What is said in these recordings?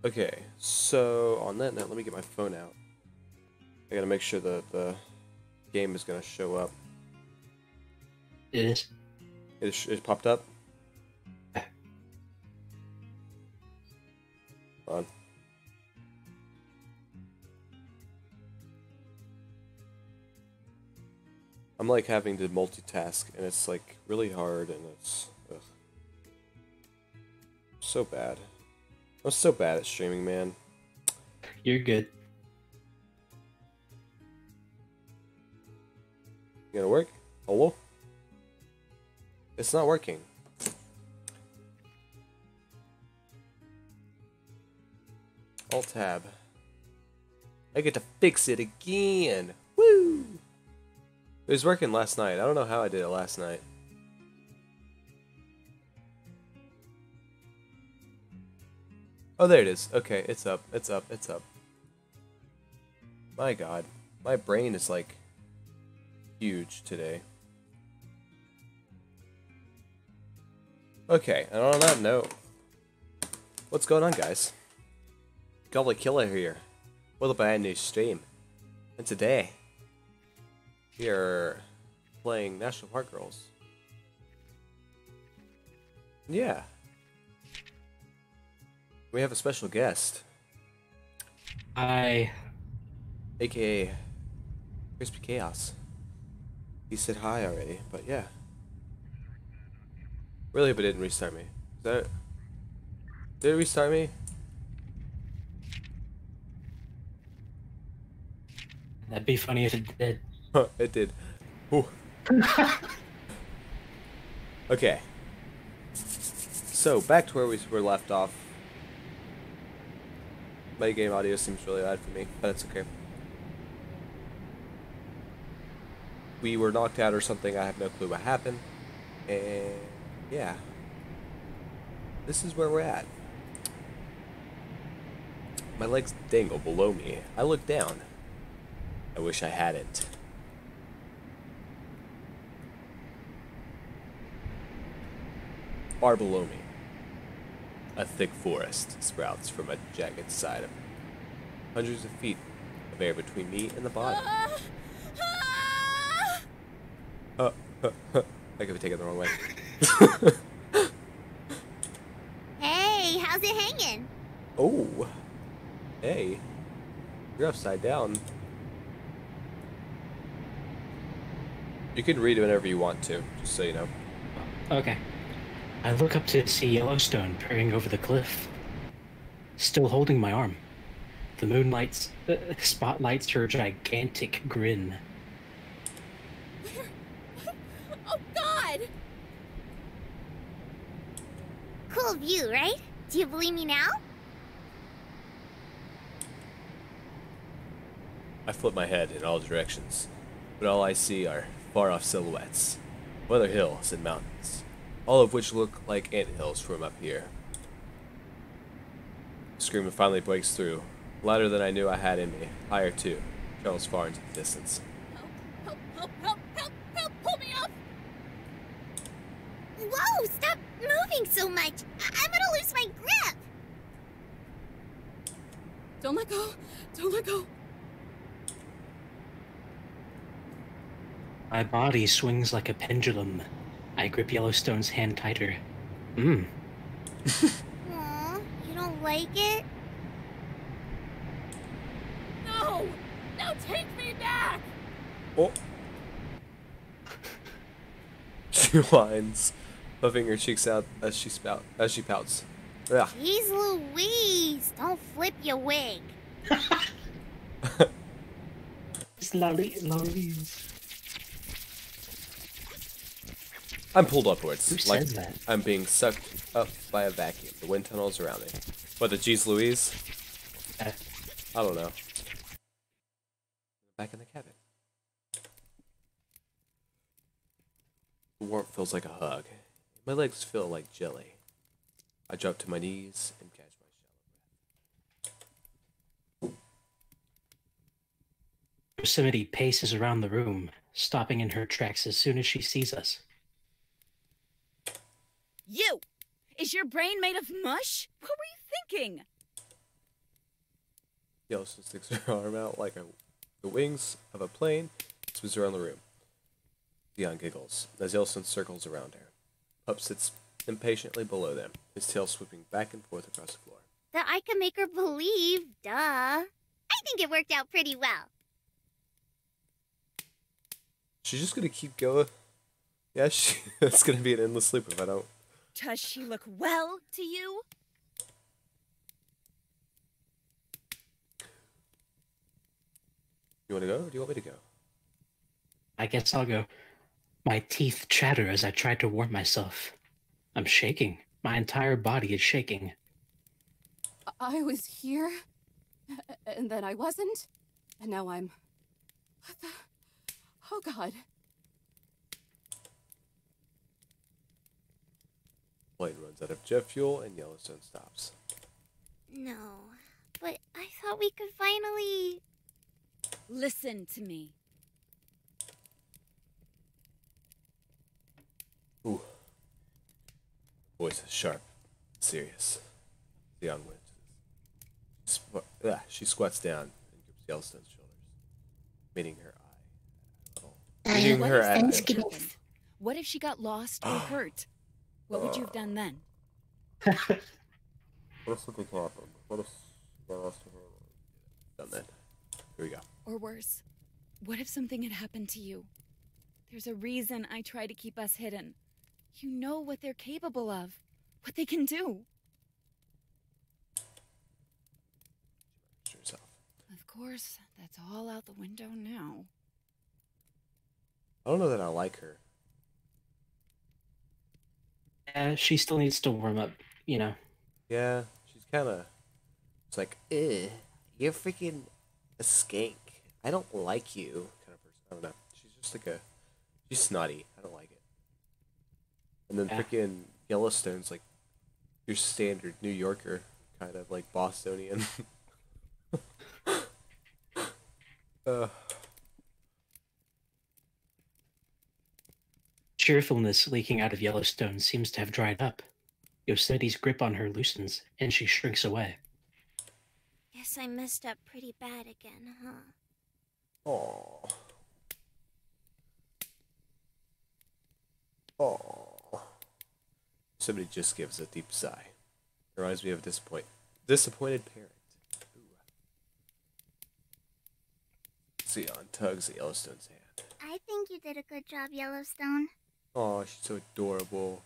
Okay, so on that note, let me get my phone out. I gotta make sure that the game is gonna show up. It is. It popped up? Hold on. I'm like having to multitask, and it's like really hard, and it's so bad. I'm so bad at streaming, man. You're good. You gonna work? Hello? It's not working. Alt tab. I get to fix it again. Woo! It was working last night. I don't know how I did it last night. Oh, there it is. Okay, it's up. It's up. It's up. My God. My brain is like huge today. Okay, and on that note, what's going on, guys? Gobbler Killer here with a brand new stream. And today, we are playing National Park Girls. Yeah. We have a special guest, I aka Crispy Chaos. He said hi already, but yeah. Really, but it didn't restart me. Is that it? Did it restart me? That'd be funny if it did. It did. Ooh. Okay. So, back to where we were left off. My game audio seems really loud for me, but it's okay. We were knocked out or something, I have no clue what happened. And yeah. This is where we're at. My legs dangle below me. I look down. I wish I hadn't. Far below me, a thick forest sprouts from a jagged side of me. Hundreds of feet of air between me and the bottom. I could be taken the wrong way. Hey, how's it hanging? Oh, hey, you're upside down. You can read it whenever you want to, just so you know. Okay. I look up to see Yellowstone peering over the cliff, still holding my arm. The moonlight spotlights her gigantic grin. Oh, God! Cool view, right? Do you believe me now? I flip my head in all directions, but all I see are far-off silhouettes, other hills and mountains, all of which look like anthills from up here. The scream finally breaks through, louder than I knew I had in me, higher too, travels far into the distance. Help, help, help, help, help, help, pull me up! Whoa, stop moving so much! I'm gonna lose my grip! Don't let go, don't let go. My body swings like a pendulum. I grip Yellowstone's hand tighter. Mmm. Aw, you don't like it? No! No, take me back! Oh! She whines, puffing her cheeks out as she pouts. Ugh. Jeez Louise, don't flip your wig. It's Louise. I'm pulled upwards, Who like says that? I'm being sucked up by a vacuum. The wind tunnels around me. What, the Jeez Louise? I don't know. Back in the cabin. The warmth feels like a hug. My legs feel like jelly. I drop to my knees and catch my shallow breath. Yosemite paces around the room, stopping in her tracks as soon as she sees us. You! Is your brain made of mush? What were you thinking? Yellowstone sticks her arm out like the wings of a plane, spins around the room. Theon giggles as Yellowstone circles around her. Pup sits impatiently below them, his tail swooping back and forth across the floor. That I can make her believe, duh. I think it worked out pretty well. She's just gonna keep going. Yeah, it's gonna be an endless loop if I don't. Does she look well to you? You wanna go, or do you want me to go? I guess I'll go. My teeth chatter as I try to warm myself. I'm shaking. My entire body is shaking. I was here, and then I wasn't, and now I'm... What the... Oh, God. Plane runs out of jet fuel and Yellowstone stops. No, but I thought we could finally... Listen to me. Ooh. Voice is sharp, serious. Theon wins. She squats down and grips Yellowstone's shoulders, meeting her eye. Meeting her eye. What if she got lost or hurt? What would you have done then? What if something happened? What if she got lost in her life? Done that. Here we go. Or worse, what if something had happened to you? There's a reason I try to keep us hidden. You know what they're capable of, what they can do. Herself. Of course, that's all out the window now. I don't know that I like her. She still needs to warm up, you know. Yeah, she's kind of. It's like, you're freaking a skank. I don't like you, kind of person. I don't know. She's just like a. She's snotty. I don't like it. And then freaking Yellowstone's like your standard New Yorker, kind of like Bostonian. Cheerfulness leaking out of Yellowstone seems to have dried up. Yosemite's grip on her loosens, and she shrinks away. Guess I messed up pretty bad again, huh? Oh. Oh. Somebody just gives a deep sigh. Reminds me of a disappointed parent. Ooh. Theon tugs at Yellowstone's hand. I think you did a good job, Yellowstone. Oh, she's so adorable.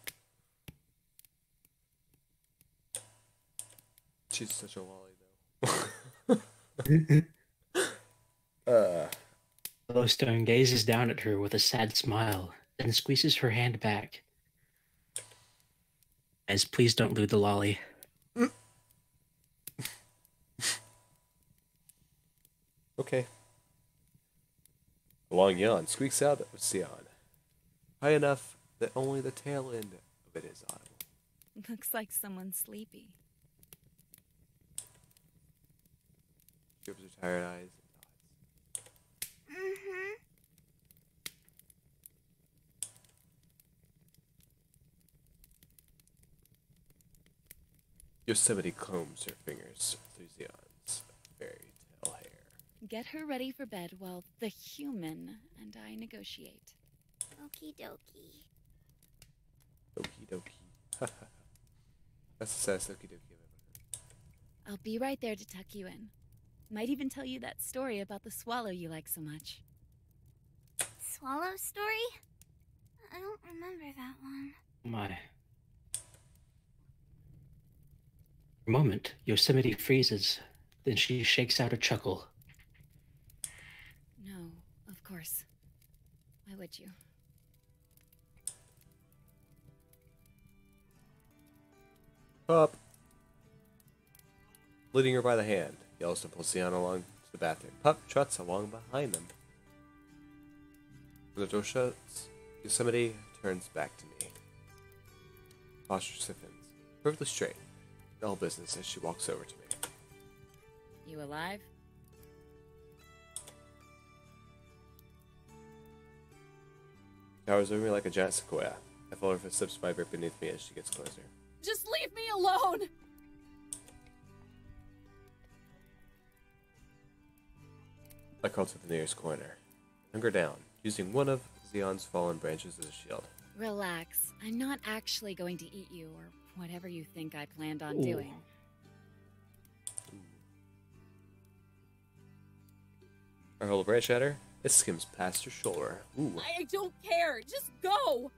She's such a lolly, though. Yellowstone gazes down at her with a sad smile, then squeezes her hand back. As please don't lose the lolly. Okay. A long yawn squeaks out of Theon. High enough that only the tail end of it is audible. Looks like someone's sleepy. She opens her tired eyes and nods. Mm-hmm. Yosemite combs her fingers through Theon's fairy tale hair. Get her ready for bed while the human and I negotiate. Okie dokie. Okie dokie. That's the saddest okie dokie I've ever heard. I'll be right there to tuck you in. Might even tell you that story about the swallow you like so much. Swallow story? I don't remember that one. My. For a moment, Yosemite freezes, then she shakes out a chuckle. No, of course. Why would you? Up. Leading her by the hand, Yellowstone pulls Theon along to the bathroom. Pup trots along behind them. When the door shuts, Yosemite turns back to me. Posture stiffens, perfectly straight, in all business as she walks over to me. You alive? Towers over me like a giant sequoia. I follow her footsteps vibrate beneath me as she gets closer. Just leave me alone! I crawl to the nearest corner. Hunker down, using one of Xeon's fallen branches as a shield. Relax. I'm not actually going to eat you or whatever you think I planned on Ooh. doing. I hold a branch at her. It skims past her shoulder. Ooh. I don't care. Just go.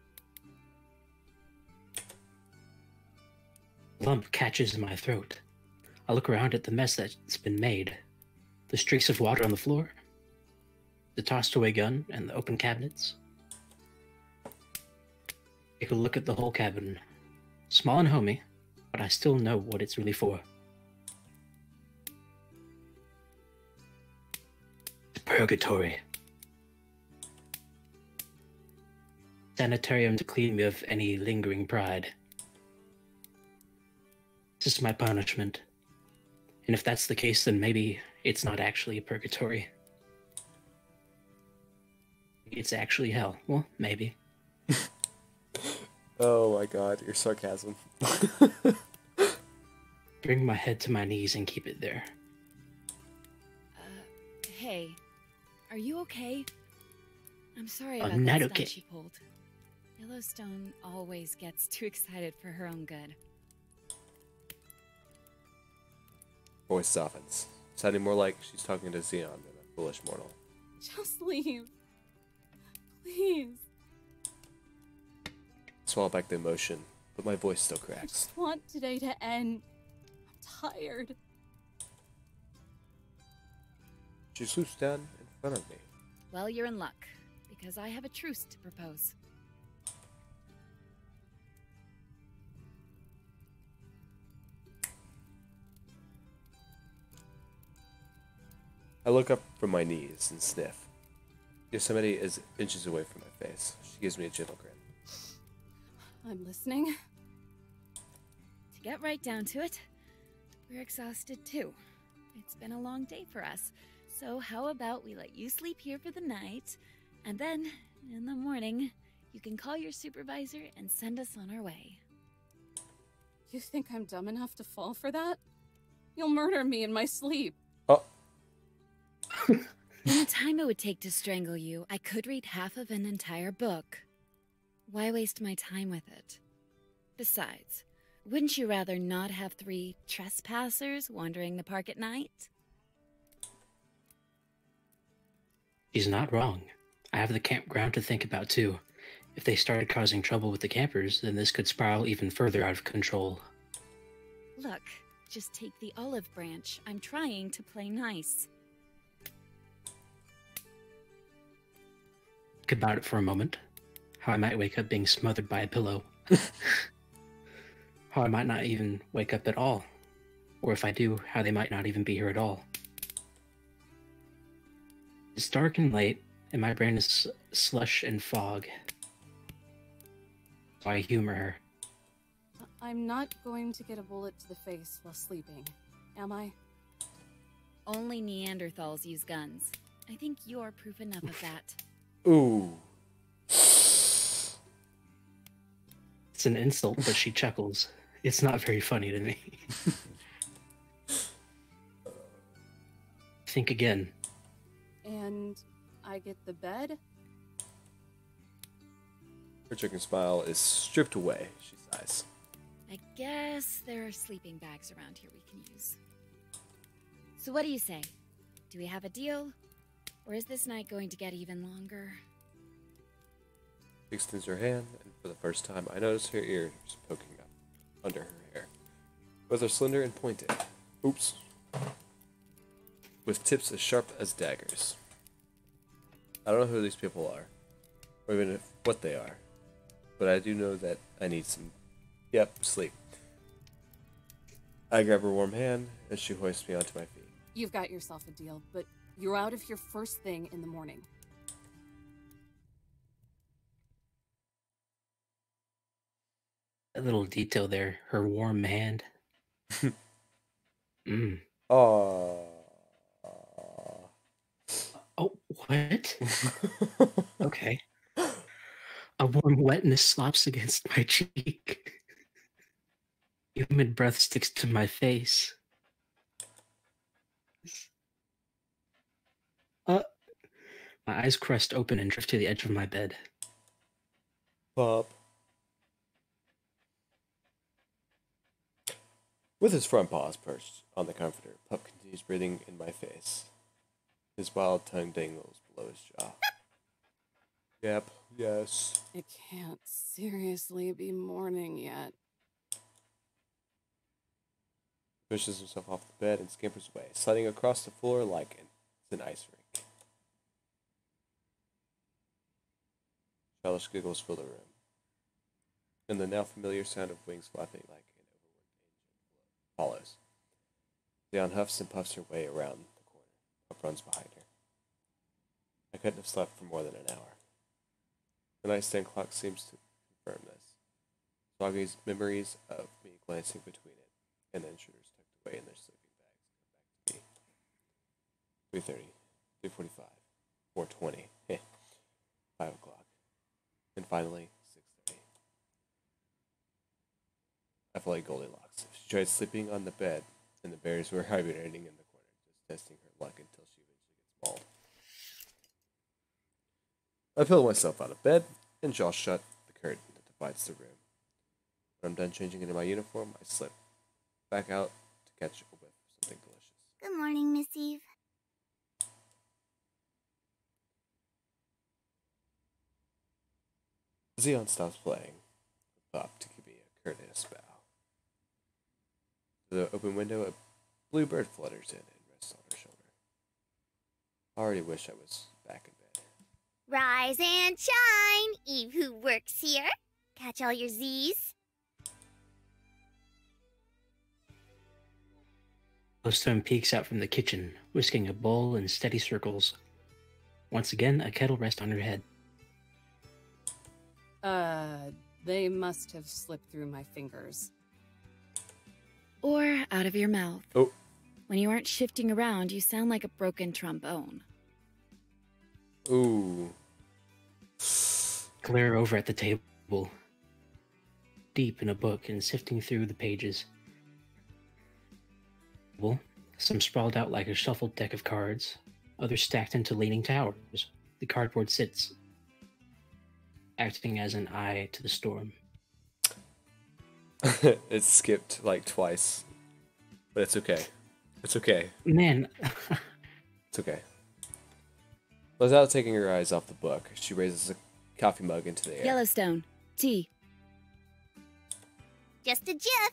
Lump catches in my throat. I look around at the mess that's been made. The streaks of water on the floor, the tossed away gun, and the open cabinets. Take a look at the whole cabin. Small and homey, but I still know what it's really for. It's purgatory. Sanitarium to clean me of any lingering pride. This is my punishment. And if that's the case, then maybe it's not actually a purgatory. It's actually hell. Well, maybe. Oh my god, your sarcasm. Bring my head to my knees and keep it there. Hey, are you okay? I'm sorry about I'm not that okay. stunt she pulled. Yellowstone always gets too excited for her own good. Voice softens, sounding more like she's talking to Xeon than a foolish mortal. Just leave. Please. Swallow back the emotion, but my voice still I cracks. just want today to end. I'm tired. She swoops down in front of me. Well, you're in luck, because I have a truce to propose. I look up from my knees and sniff. Yosemite is inches away from my face. She gives me a gentle grin. I'm listening. To get right down to it, we're exhausted too. It's been a long day for us, so how about we let you sleep here for the night, and then, in the morning, you can call your supervisor and send us on our way. You think I'm dumb enough to fall for that? You'll murder me in my sleep. Oh, In the time it would take to strangle you, I could read half of an entire book. Why waste my time with it? Besides, wouldn't you rather not have 3 trespassers wandering the park at night? She's not wrong. I have the campground to think about too. If they started causing trouble with the campers, then this could spiral even further out of control. Look, just take the olive branch. I'm trying to play nice. Think about it for a moment. How I might wake up being smothered by a pillow. How I might not even wake up at all. Or if I do, how they might not even be here at all. It's dark and late, and my brain is slush and fog. So I humor her. I'm not going to get a bullet to the face while sleeping, am I? Only Neanderthals use guns. I think you're proof enough of that. ooh. It's an insult, but she chuckles. It's not very funny to me. Think again. And I get the bed? Her chicken smile is stripped away. She sighs. I guess there are sleeping bags around here we can use. So what do you say? Do we have a deal? Or is this night going to get even longer? She extends her hand, and for the first time, I notice her ears poking up under her hair. Both are slender and pointed. Oops. With tips as sharp as daggers. I don't know who these people are, or even what they are, but I do know that I need some, sleep. I grab her warm hand, and she hoists me onto my feet. You've got yourself a deal, but you're out of here first thing in the morning. That little detail there, her warm hand. Aww. Oh, what? Okay. A warm wetness slops against my cheek. Humid breath sticks to my face. My eyes crust open and drift to the edge of my bed. Pop. With his front paws perched on the comforter, Pup continues breathing in my face. His wild tongue dangles below his jaw. Yep, yes. It can't seriously be morning yet. Pushes himself off the bed and scampers away, sliding across the floor like an ice rink. Childish giggles fill the room, and the now familiar sound of wings flapping like an overworked engine follows. Leon huffs and puffs her way around the corner. Pup runs behind her. I couldn't have slept for more than an hour. The nightstand clock seems to confirm this. Soggy's memories of me glancing between it and the intruders tucked away in their sleeping bags come back to me. 3:30, 3:45, 4:20, 5 o'clock, and finally 6:30. I feel like Goldilocks. She tried sleeping on the bed, and the bears were hibernating in the corner, just testing her luck until she eventually gets mauled. I pull myself out of bed and jaw shut the curtain that divides the room. When I'm done changing into my uniform, I slip back out to catch a whiff of something delicious. Good morning, Miss Eve. Xeon stops playing, up to give me a courteous bow. Through the open window, a blue bird flutters in and rests on her shoulder. I already wish I was back in bed. Rise and shine, Eve who works here. Catch all your Z's. Yellowstone peeks out from the kitchen, whisking a bowl in steady circles. Once again, a kettle rests on her head. They must have slipped through my fingers. Or out of your mouth. Oh. When you aren't shifting around, you sound like a broken trombone. Ooh. Glare over at the table, deep in a book and sifting through the pages. Some sprawled out like a shuffled deck of cards, others stacked into leaning towers. The cardboard sits, acting as an eye to the storm. It skipped like twice, but it's okay. It's okay. Man. It's okay. Without taking her eyes off the book, she raises a coffee mug into the air. Yellowstone. Tea. Just a jiff.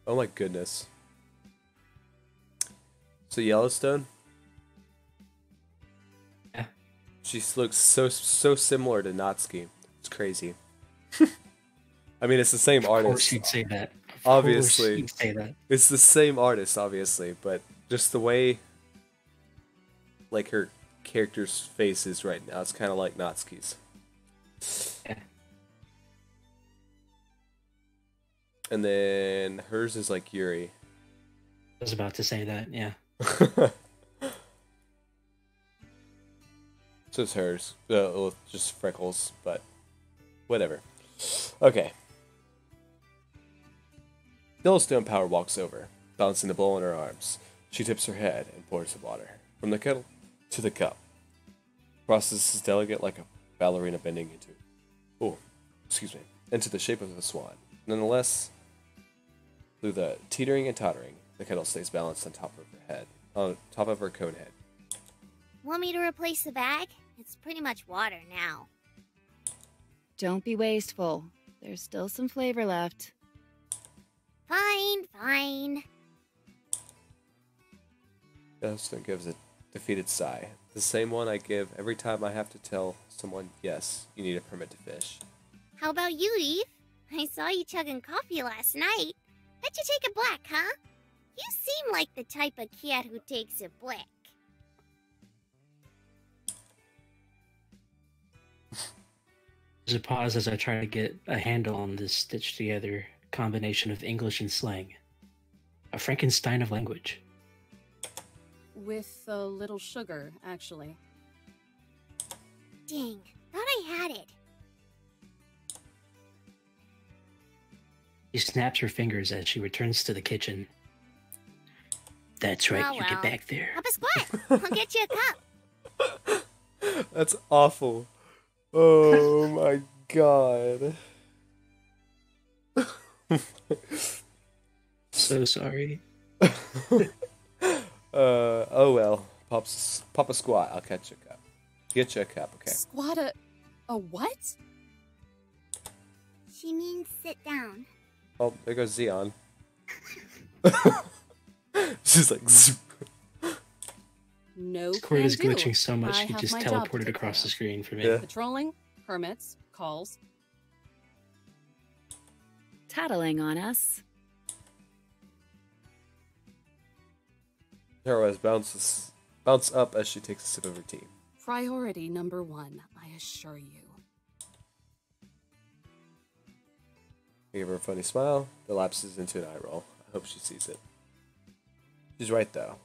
Oh my goodness. So Yellowstone? Yeah. She looks so similar to Natsuki. It's crazy. I mean, it's the same Of artist. course you'd say that. Of Obviously. course you'd say that. It's the same artist, obviously, but just the way, like, her character's face is right now, it's kind of like Natsuki's. Yeah. And then hers is like Yuri. I was about to say that, yeah. So it's hers. With just freckles, but whatever. Okay. Yellowstone Power walks over, balancing the bowl in her arms. She tips her head and pours the water from the kettle to the cup. The process is delicate like a ballerina bending into the shape of a swan. Nonetheless, through the teetering and tottering, the kettle stays balanced on top of her cone head. Want me to replace the bag? It's pretty much water now. Don't be wasteful. There's still some flavor left. Fine, fine. Yellowstone gives a defeated sigh, the same one I give every time I have to tell someone, yes, you need a permit to fish. How about you, Eve? I saw you chugging coffee last night. Bet you take a black, huh? You seem like the type of cat who takes a black. There's a pause as I try to get a handle on this stitched together combination of English and slang. A Frankenstein of language. With a little sugar, actually. Dang, thought I had it. She snaps her fingers as she returns to the kitchen. That's right, Oh, you get well. back there. Have a squat. I'll get you a cup. That's awful. Oh my god. So sorry. Oh well. Pop a squat. I'll catch you a cup. Get you a cup, okay? Squat a what? She means sit down. Oh, there goes Xeon. She's like, zoop. No Discord is can do. glitching so much I he have just my job to teleported take across care the of. screen for me. Yeah. Patrolling, permits, calls. Tattling on us. Her eyes bounce up as she takes a sip of her tea. Priority number 1, I assure you. I give her a funny smile that lapses into an eye roll. I hope she sees it. She's right, though.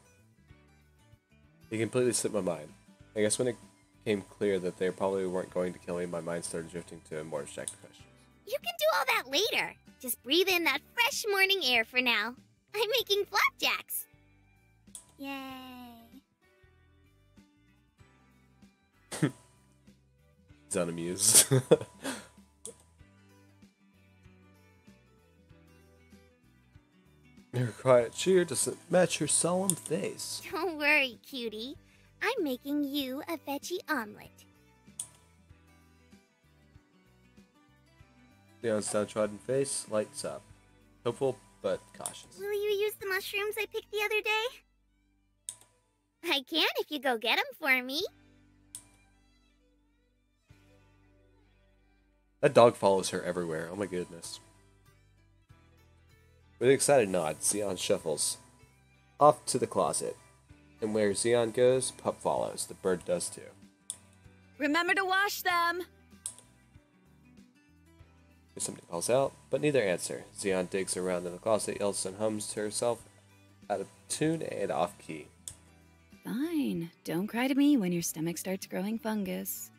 He completely slipped my mind. I guess when it became clear that they probably weren't going to kill me, my mind started drifting to more abstract questions. You can do all that later. Just breathe in that fresh morning air for now. I'm making flapjacks. Yay. He's unamused. Her quiet cheer doesn't match her solemn face. Don't worry, cutie. I'm making you a veggie omelet. Leon's downtrodden face lights up. Hopeful, but cautious. Will you use the mushrooms I picked the other day? I can if you go get them for me. That dog follows her everywhere. Oh my goodness. With an excited nod, Xeon shuffles off to the closet. And where Xeon goes, Pup follows. The bird does too. Remember to wash them! Somebody calls out, but neither answer. Xeon digs around in the closet, yells and hums to herself out of tune and off key. Fine. Don't cry to me when your stomach starts growing fungus.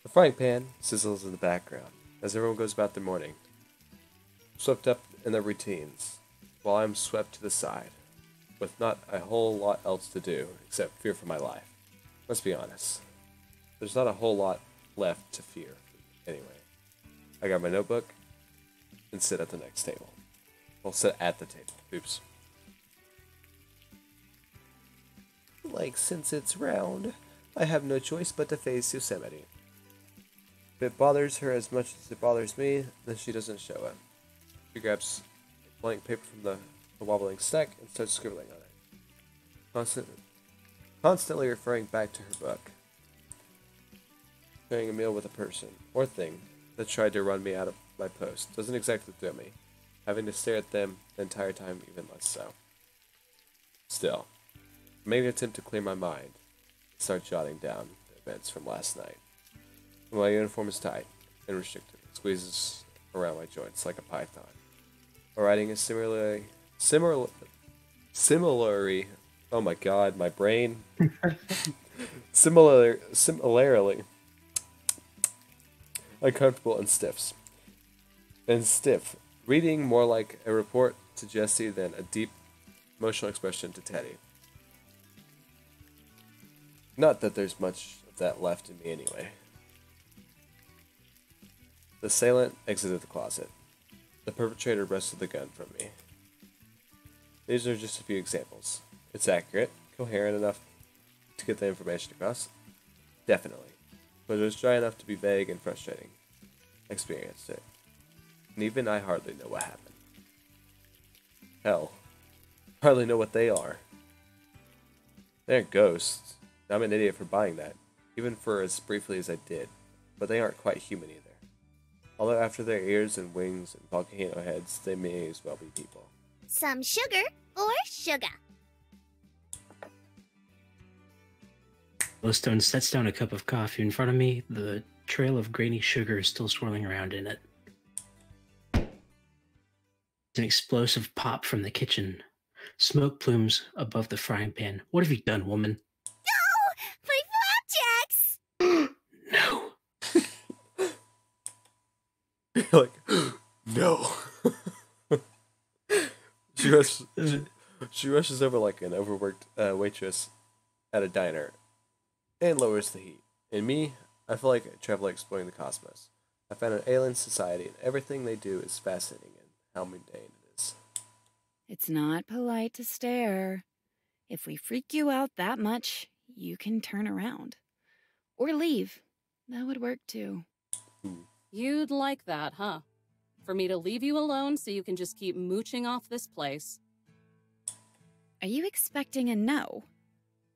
The frying pan sizzles in the background as everyone goes about their morning, swept up in their routines, while I'm swept to the side, with not a whole lot else to do except fear for my life. Let's be honest. There's not a whole lot left to fear, anyway. I got my notebook and sit at the next table. Well, sit at the table. Oops. Like, since it's round, I have no choice but to face Yosemite. If it bothers her as much as it bothers me, then she doesn't show it. She grabs a blank paper from the wobbling stack and starts scribbling on it. Constantly referring back to her book. Sharing a meal with a person, or thing, that tried to run me out of my post doesn't exactly thrill me. Having to stare at them the entire time even less so. Still, I made an attempt to clear my mind, start jotting down the events from last night. My uniform is tight and restricted. It squeezes around my joints like a python. My writing is similarly, oh my god, my brain. Similarly uncomfortable and stiff. Reading more like a report to Jesse than a deep emotional expression to Teddy. Not that there's much of that left in me anyway. The assailant exited the closet. The perpetrator wrested the gun from me. These are just a few examples. It's accurate, coherent enough to get the information across. Definitely. But it was dry enough to be vague and frustrating. I experienced it. And even I hardly know what happened. Hell, hardly know what they are. They aren't ghosts. I'm an idiot for buying that, even for as briefly as I did. But they aren't quite human either. Although after their ears and wings and volcano heads, they may as well be people. Some sugar or sugar. Yellowstone sets down a cup of coffee in front of me. The trail of grainy sugar is still swirling around in it. an explosive pop from the kitchen. Smoke plumes above the frying pan. What have you done, woman? My flapjacks! No. You're like, no. She rushes over like an overworked waitress at a diner and lowers the heat. And me, I feel like a traveler exploring the cosmos. I found an alien society, and everything they do is fascinating and how mundane it is. It's not polite to stare. If we freak you out that much, you can turn around. Or leave. That would work too. You'd like that, huh? For me to leave you alone so you can just keep mooching off this place. Are you expecting a no?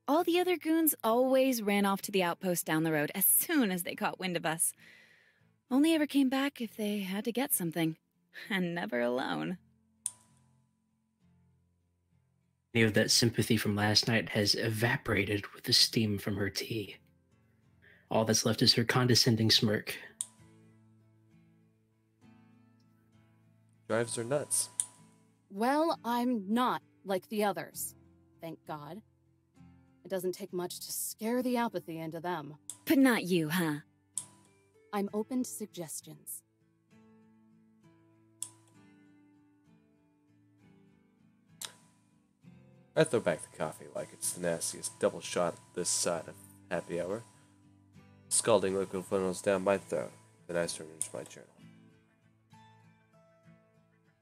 All the other goons always ran off to the outpost down the road as soon as they caught wind of us. Only ever came back if they had to get something. And never alone. Any of that sympathy from last night has evaporated with the steam from her tea. All that's left is her condescending smirk. Drives her nuts. Well, I'm not like the others. Thank God. It doesn't take much to scare the apathy into them. But not you, huh? I'm open to suggestions. I throw back the coffee like it's the nastiest double shot this side of happy hour. Scalding liquid funnels down my throat. Then I turn into my journal.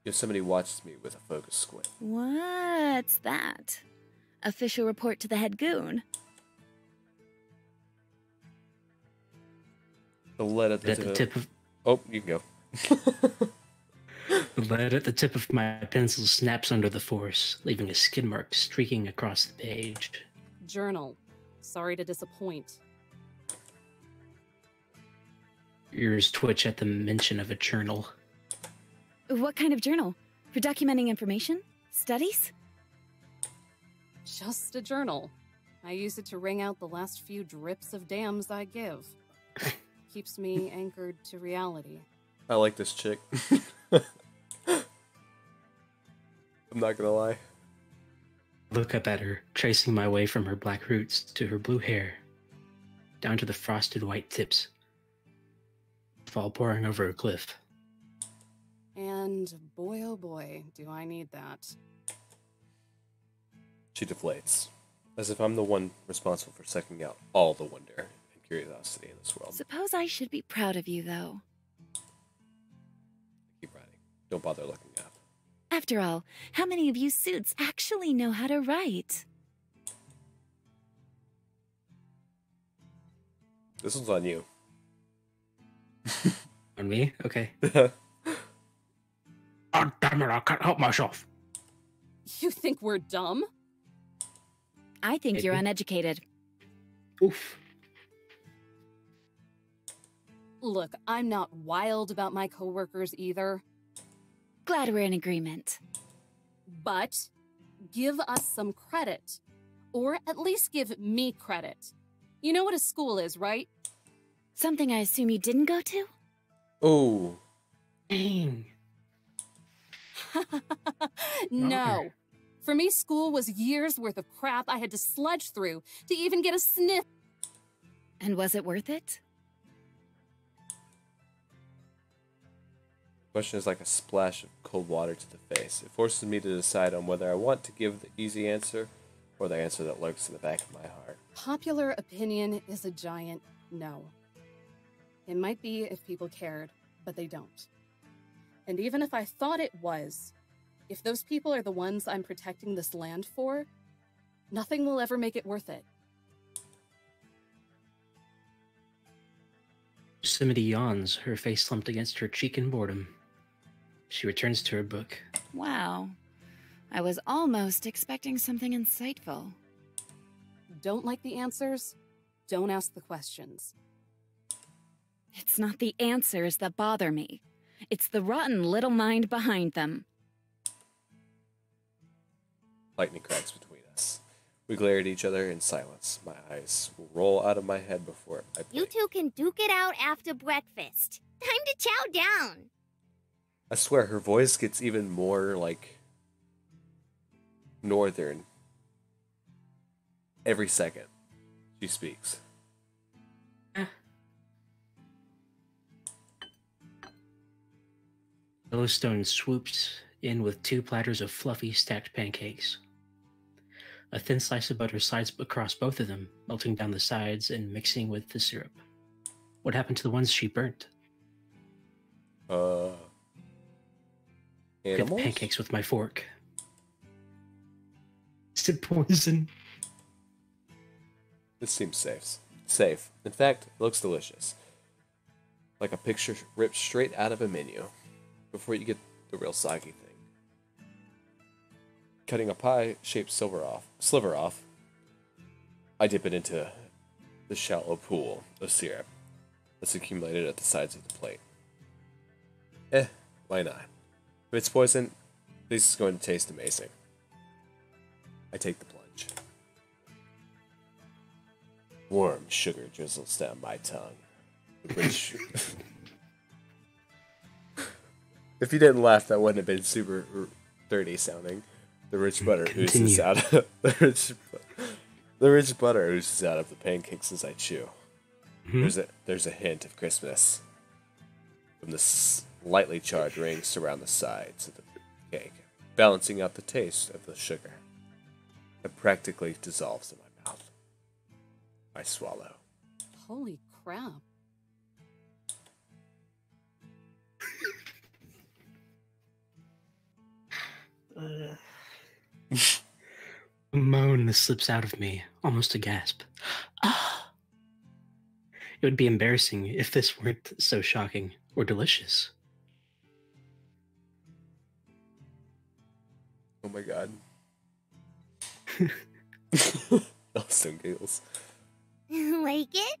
Yosemite watches me with a focused squint. What's that? Official report to the head goon. The lead at the tip of... Oh, you can go. The lead at the tip of my pencil snaps under the force, leaving a skid mark streaking across the page. Journal. Sorry to disappoint. Ears twitch at the mention of a journal. What kind of journal? For documenting information? Studies? Just a journal. I use it to wring out the last few drips of dams I give. Keeps me anchored to reality. I like this chick. I'm not gonna lie. Look up at her, tracing my way from her black roots to her blue hair, down to the frosted white tips. Fall pouring over a cliff. And boy oh boy, do I need that. She deflates, as if I'm the one responsible for sucking out all the wonder and curiosity in this world. Suppose I should be proud of you, though. Keep writing. Don't bother looking up. After all, how many of you suits actually know how to write? This one's on you. On me? Okay. Oh, damn it, I can't help myself. You think we're dumb? I think you're uneducated. Oof. Look, I'm not wild about my coworkers either. Glad we're in agreement. But give us some credit. Or at least give me credit. You know what a school is, right? Something I assume you didn't go to? Oh. Dang. No. Okay. For me, school was years worth of crap I had to sludge through to even get a sniff. And was it worth it? Question is like a splash of cold water to the face. It forces me to decide on whether I want to give the easy answer or the answer that lurks in the back of my heart. Popular opinion is a giant no. It might be if people cared, but they don't. And even if I thought it was, if those people are the ones I'm protecting this land for, nothing will ever make it worth it. Yosemite yawns, her face slumped against her cheek in boredom. She returns to her book. Wow. I was almost expecting something insightful. Don't like the answers? Don't ask the questions. It's not the answers that bother me. It's the rotten little mind behind them. Lightning cracks between us. We glare at each other in silence. My eyes will roll out of my head before I blink. You two can duke it out after breakfast. Time to chow down. I swear her voice gets even more like northern every second she speaks. Yellowstone swoops in with 2 platters of fluffy stacked pancakes. A thin slice of butter slides across both of them, melting down the sides and mixing with the syrup. What happened to the ones she burnt? Animals? Get the pancakes with my fork. Is it poison? This seems safe. Safe. In fact, it looks delicious. Like a picture ripped straight out of a menu. Before you get the real soggy thing. Cutting a pie-shaped sliver off, I dip it into the shallow pool of syrup that's accumulated at the sides of the plate. Why not? If it's poison, at least it's going to taste amazing. I take the plunge. Warm sugar drizzles down my tongue. Rich... If you didn't laugh, that wouldn't have been super dirty sounding. The rich butter oozes out of the rich butter oozes out of the pancakes as I chew. Mm-hmm. There's a hint of crispness from the lightly charred rings around the sides of the cake, balancing out the taste of the sugar. It practically dissolves in my mouth. I swallow. Holy crap. A moan that slips out of me, almost a gasp. Ah! It would be embarrassing if this weren't so shocking or delicious. Oh my god. Austin giggles. Like it?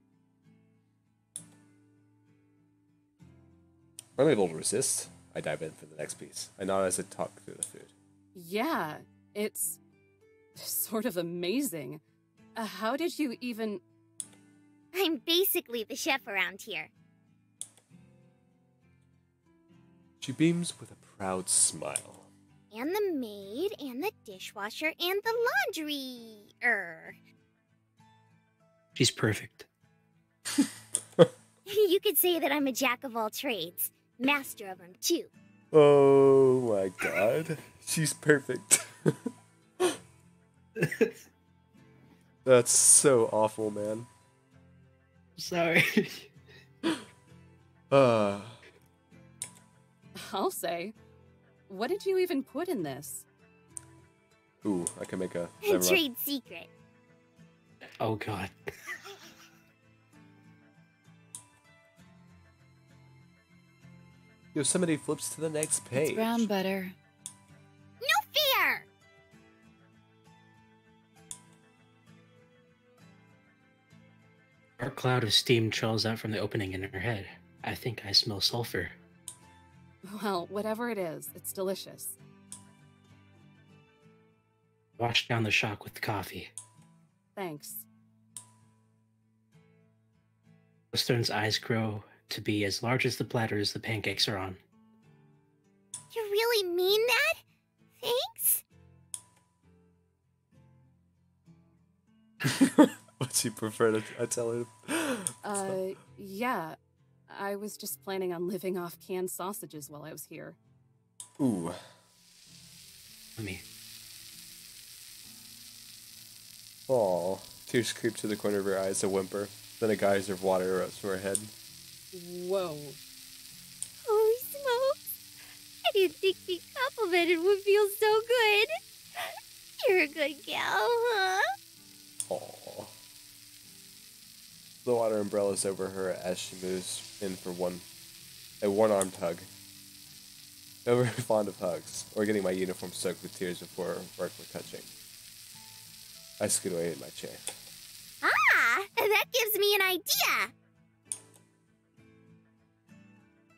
I'm able to resist. I dive in for the next piece. I nod as I talk through the food. Yeah, it's sort of amazing. How did you even... I'm basically the chef around here. She beams with a proud smile. And the maid, and the dishwasher, and the laundry... She's perfect. You could say that I'm a jack of all trades. Master of them, too. Oh my god. She's perfect. That's so awful, man. Sorry. I'll say. What did you even put in this? Ooh, I can make a... Trade secret. Oh god. Yosemite flips to the next page. It's brown butter. No fear! A dark cloud of steam trails out from the opening in her head. I think I smell sulfur. Well, whatever it is, it's delicious. Wash down the shock with the coffee. Thanks. Stone's eyes grow to be as large as the platters the pancakes are on. You really mean that? Thanks? What'd you prefer to I tell her? Yeah. I was just planning on living off canned sausages while I was here. Ooh. Let me. Aw. Tears creep to the corner of her eyes, a whimper. Then a geyser of water erupts from her head. Whoa. Holy smokes! I didn't think being complimented would feel so good. You're a good gal, huh? Aww. The water umbrellas over her as she moves in for a one-armed hug. I'm very fond of hugs, or getting my uniform soaked with tears before work were touching. I scoot away in my chair. Ah, that gives me an idea.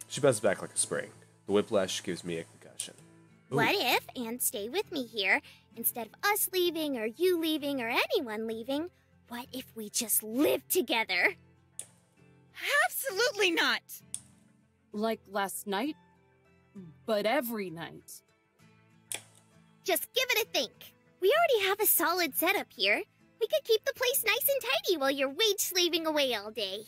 She bounces back like a spring. The whiplash gives me a concussion. Ooh. What if, and stay with me here, instead of us leaving, or you leaving, or anyone leaving, what if we just live together? Absolutely not! Like last night? but every night. Just give it a think. We already have a solid setup here. We could keep the place nice and tidy while you're wage slaving away all day.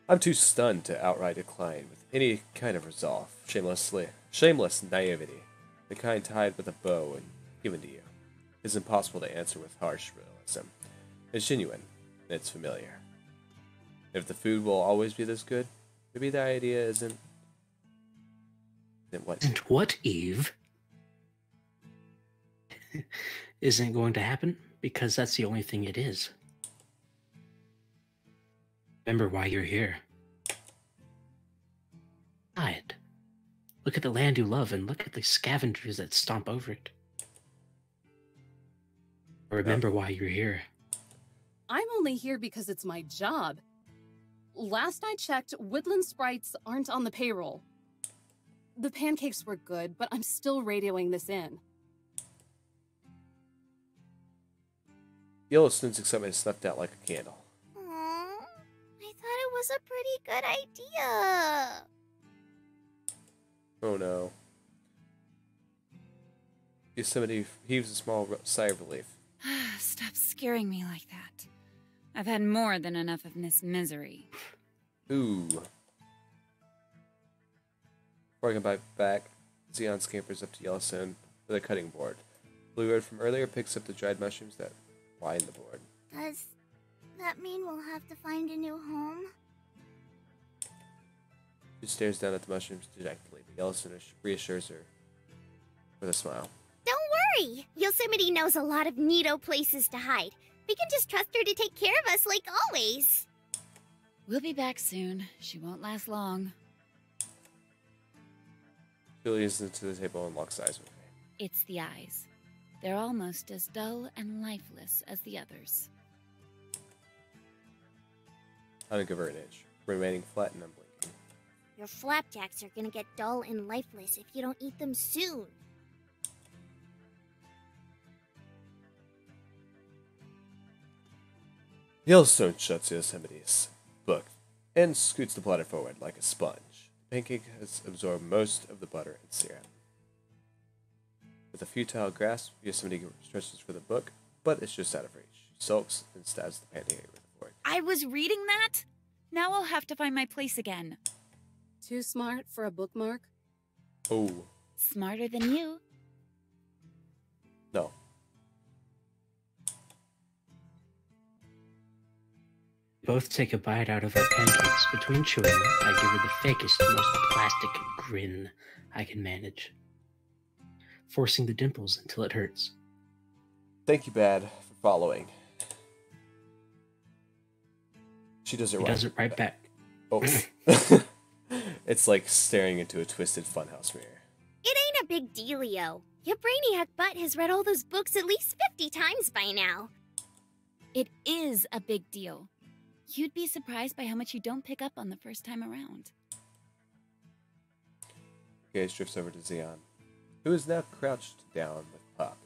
I'm too stunned to outright decline with any kind of resolve. Shameless naivety, the kind tied with a bow and given to you, is impossible to answer with harsh realism. It's genuine, and it's familiar. If the food will always be this good, maybe the idea isn't. Then what? And what, Eve? Isn't going to happen? Because that's the only thing it is. Remember why you're here. Hide. Look at the land you love and look at the scavengers that stomp over it. Remember why you're here. I'm only here because it's my job. Last I checked, woodland sprites aren't on the payroll. The pancakes were good, but I'm still radioing this in. Yellowstone's excitement snuffed out like a candle. Aww, I thought it was a pretty good idea. Oh no. Yosemite heaves a small sigh of relief. Stop scaring me like that. I've had more than enough of this misery. Ooh. Before I can back, Xeon scampers up to Yellowstone with a cutting board. Blue Red from earlier picks up the dried mushrooms that line the board. Does that mean we'll have to find a new home? She stares down at the mushrooms dejectedly, but Yellowstone reassures her with a smile. Don't worry! Yosemite knows a lot of neato places to hide. We can just trust her to take care of us like always. We'll be back soon. She won't last long. She leans into the table and locks eyes with me. It's the eyes. They're almost as dull and lifeless as the others. I don't give her an inch, remaining flat and unblinking. Your flapjacks are gonna get dull and lifeless if you don't eat them soon. Yellowstone shuts Yosemite's book and scoots the platter forward like a sponge. The pancake has absorbed most of the butter and syrup. With a futile grasp, Yosemite stretches for the book, but it's just out of reach. She sulks and stabs the pancake with a fork. I was reading that? Now I'll have to find my place again. Too smart for a bookmark? Oh. Smarter than you. No. Both take a bite out of our pancakes. Between chewing, I give her the fakest, most plastic grin I can manage, forcing the dimples until it hurts. Thank you, Bad, for following. She does it right. He does it right back. Oh. It's like staring into a twisted funhouse mirror. It ain't a big dealio. Your brainiac butt has read all those books at least 50 times by now. It is a big deal. You'd be surprised by how much you don't pick up on the first time around. Gaze drifts over to Xeon, who is now crouched down with Pup,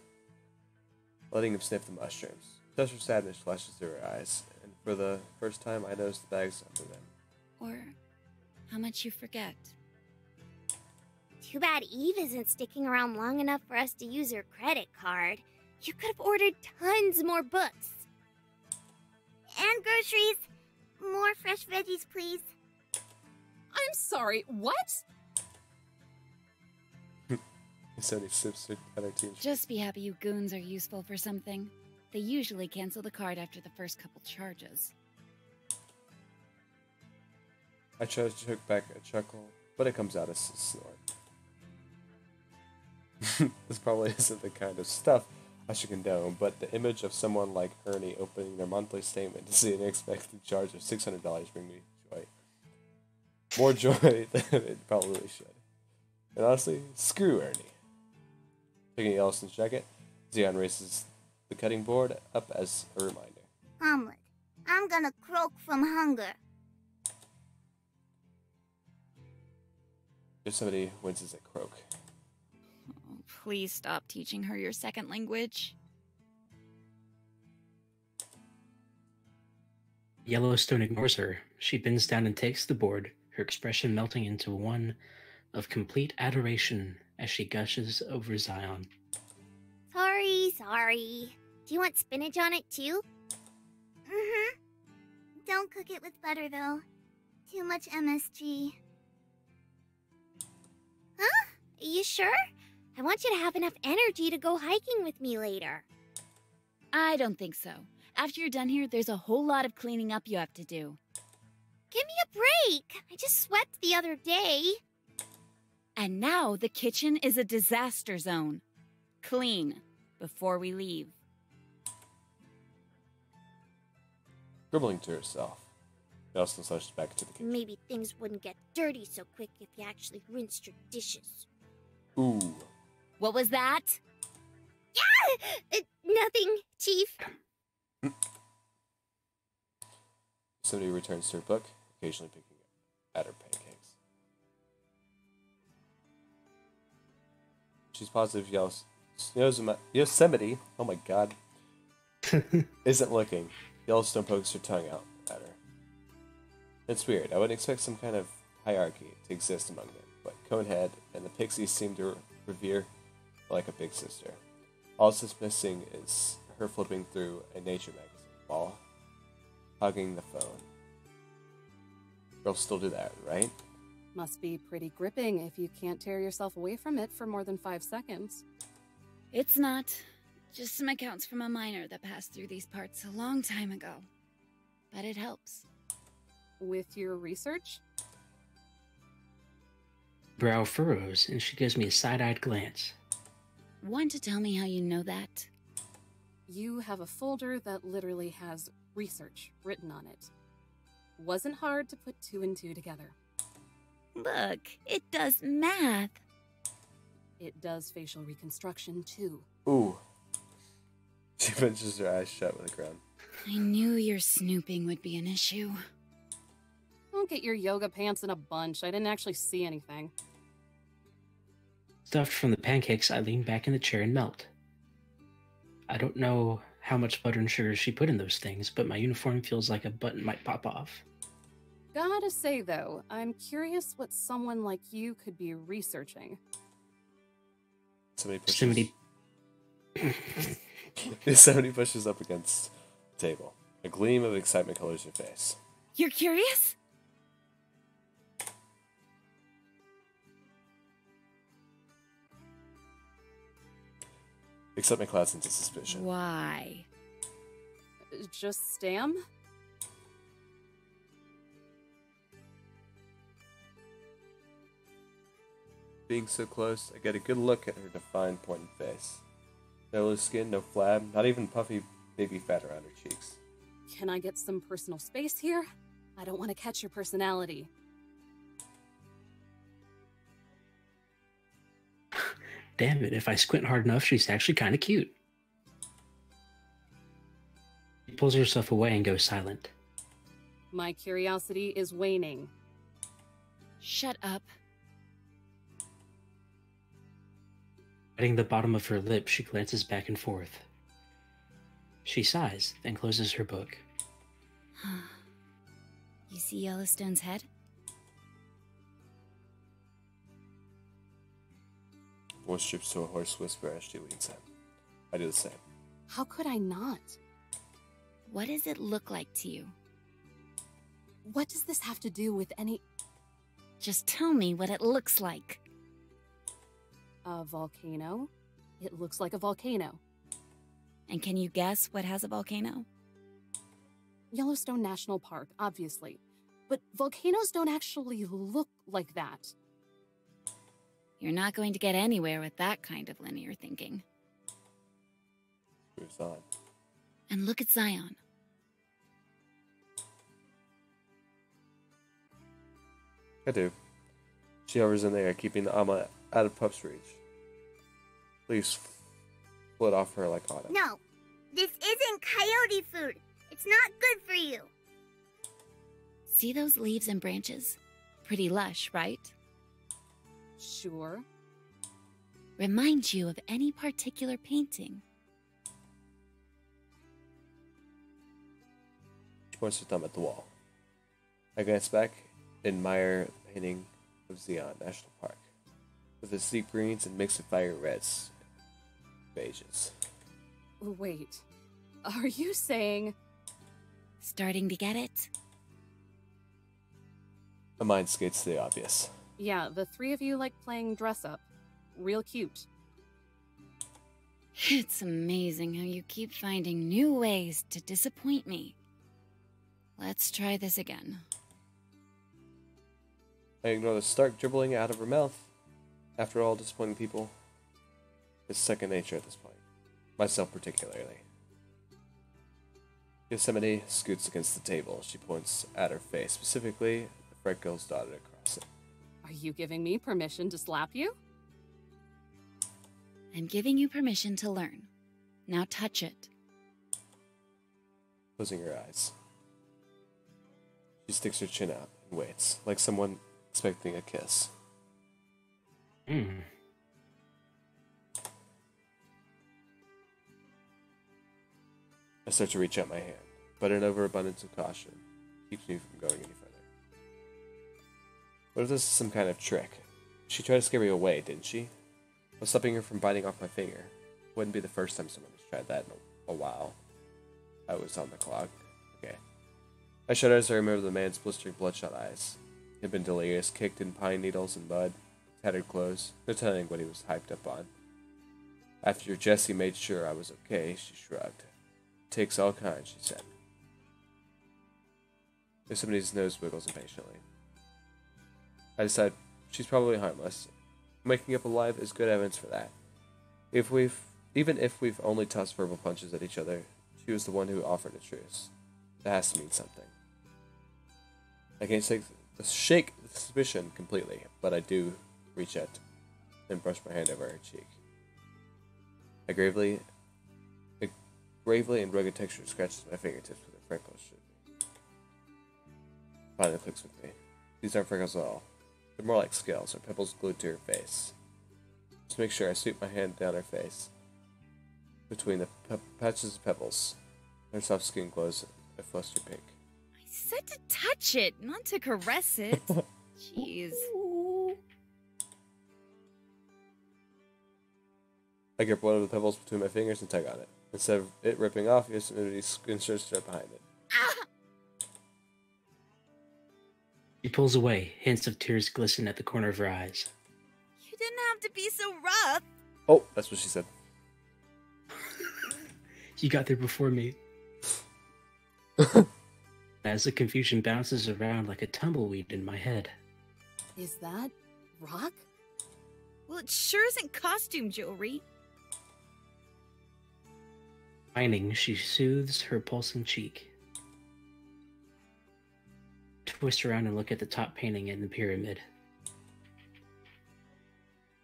letting him sniff the mushrooms. A touch of sadness flashes through her eyes, and for the first time I notice the bags under them. Or how much you forget. Too bad Eve isn't sticking around long enough for us to use her credit card. You could have ordered tons more books. And groceries. More fresh veggies, please. I'm sorry, what? Sony sips her other team. Just be happy you goons are useful for something. They usually cancel the card after the first couple charges. I try to choke back a chuckle, but it comes out as a snort. This probably isn't the kind of stuff I should condone, but the image of someone like Ernie opening their monthly statement to see an unexpected charge of $600 bring me joy. More joy than it probably should. And honestly, screw Ernie. Taking Yellowstone's jacket, Xeon races the cutting board up as a reminder. Omelet. I'm gonna croak from hunger. Yosemite winces at croak. Oh, please stop teaching her your second language. Yellowstone ignores her. She bends down and takes the board, her expression melting into one of complete adoration as she gushes over Zion. Sorry. Do you want spinach on it too? Mm-hmm. Don't cook it with butter though. Too much MSG. Huh? You sure? I want you to have enough energy to go hiking with me later. I don't think so. After you're done here, there's a whole lot of cleaning up you have to do. Give me a break. I just swept the other day. And now the kitchen is a disaster zone. Clean before we leave. Gribbling to herself, Nelson slouched back into the kitchen. Maybe things wouldn't get dirty so quick if you actually rinsed your dishes. Ooh. What was that? Yeah! Nothing, Chief. Somebody returns to her book, occasionally picking at her pancakes. She's positive Yosemite, oh my god, isn't looking. Yellowstone pokes her tongue out at her. It's weird. I would expect some kind of hierarchy to exist among them, but Conehead and the Pixies seem to revere like a big sister. All that's missing is her flipping through a nature magazine while hugging the phone. Girls still do that, right? Must be pretty gripping if you can't tear yourself away from it for more than 5 seconds. It's not. Just some accounts from a miner that passed through these parts a long time ago. But it helps. With your research? Brow furrows, and she gives me a side-eyed glance. Want to tell me how you know that? You have a folder that literally has research written on it. Wasn't hard to put 2 and 2 together. Look, it does math. It does facial reconstruction, too. Ooh. She pinches her eyes shut with a groan. I knew your snooping would be an issue. Don't get your yoga pants in a bunch. I didn't actually see anything. Stuffed from the pancakes, I lean back in the chair and melt. I don't know how much butter and sugar she put in those things, but my uniform feels like a button might pop off. Gotta say, though, I'm curious what someone like you could be researching. Somebody pushes... Somebody pushes up against the table. A gleam of excitement colors her face. You're curious? Excitement clouds into suspicion. Why? Just Stam? Being so close, I get a good look at her defined, pointed face. No loose skin, no flab, not even puffy baby fat around her cheeks. Can I get some personal space here? I don't want to catch your personality. Damn it, if I squint hard enough, she's actually kind of cute. She pulls herself away and goes silent. My curiosity is waning. Shut up. Biting the bottom of her lip, she glances back and forth. She sighs, then closes her book. You see Yellowstone's head? Voice drips to a hoarse whisper as she leans in. I do the same. How could I not? What does it look like to you? What does this have to do with any... Just tell me what it looks like. A volcano? It looks like a volcano. And can you guess what has a volcano? Yellowstone National Park, obviously. But volcanoes don't actually look like that. You're not going to get anywhere with that kind of linear thinking. Moves on. And look at Zion. I do. She hovers in there, keeping the omelet out of Pup's reach. Leaves split off her like autumn. No, this isn't coyote food. It's not good for you. See those leaves and branches? Pretty lush, right? Sure. Remind you of any particular painting? points her thumb at the wall. I glance back and admire the painting of Zion National Park, with its deep greens and mix of fire reds and beiges. Wait, are you saying... Starting to get it? My mind skates to the obvious. Yeah, the three of you like playing dress-up. Real cute. It's amazing how you keep finding new ways to disappoint me. Let's try this again. I ignore the stark dribbling out of her mouth. After all, disappointing people is second nature at this point. Myself particularly. Yosemite scoots against the table. She points at her face, specifically the freckles dotted across it. Are you giving me permission to slap you? I'm giving you permission to learn. Now touch it. Closing her eyes. She sticks her chin out and waits, like someone expecting a kiss. I start to reach out my hand, but an overabundance of caution keeps me from going any further. What if this is some kind of trick? She tried to scare me away, didn't she? Was stopping her from biting off my finger. Wouldn't be the first time someone has tried that in a while. I was on the clock. Okay. I shudder as I remember the man's blistering bloodshot eyes. He had been delirious, kicked in pine needles and mud, tattered clothes, no telling what he was hyped up on. After Jessie made sure I was okay, she shrugged. Takes all kinds, she said. Somebody's nose wiggles impatiently. I decide she's probably harmless. Waking up alive is good evidence for that. Even if we've only tossed verbal punches at each other, she was the one who offered a truce. That has to mean something. I can't shake the suspicion completely, but I do reach out and brush my hand over her cheek. A gravely and rugged texture scratches my fingertips with her freckles should be. Finally clicks with me. These aren't freckles at all. They're more like scales or pebbles glued to her face. Just make sure I sweep my hand down her face. Between the patches of pebbles, her soft skin glows a flustered pink. I said to touch it, not to caress it. Jeez. I grip one of the pebbles between my fingers and tug on it. Instead of it ripping off, Yosemite inserts right behind it. Ah! She pulls away, hints of tears glisten at the corner of her eyes. You didn't have to be so rough. Oh, that's what she said. You got there before me. As the confusion bounces around like a tumbleweed in my head. Is that rock? Well, it sure isn't costume jewelry. Whining, she soothes her pulsing cheek. Twist around and look at the top painting in the pyramid.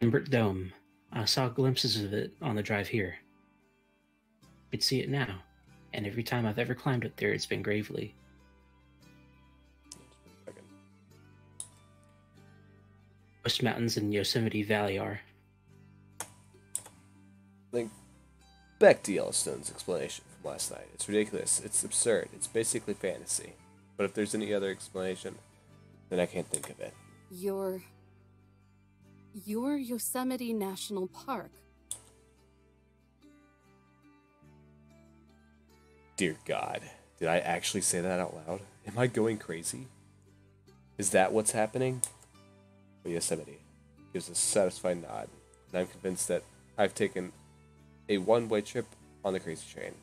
Embert Dome. I saw glimpses of it on the drive here. I could see it now, and every time I've ever climbed up there, it's been gravely. Most mountains in Yosemite Valley are. Link back to Yellowstone's explanation from last night. It's ridiculous. It's absurd. It's basically fantasy. But if there's any other explanation, then I can't think of it. Your Yosemite National Park. Dear God, did I actually say that out loud? Am I going crazy? Is that what's happening? But Yosemite gives a satisfied nod, and I'm convinced that I've taken a one-way trip on the crazy train.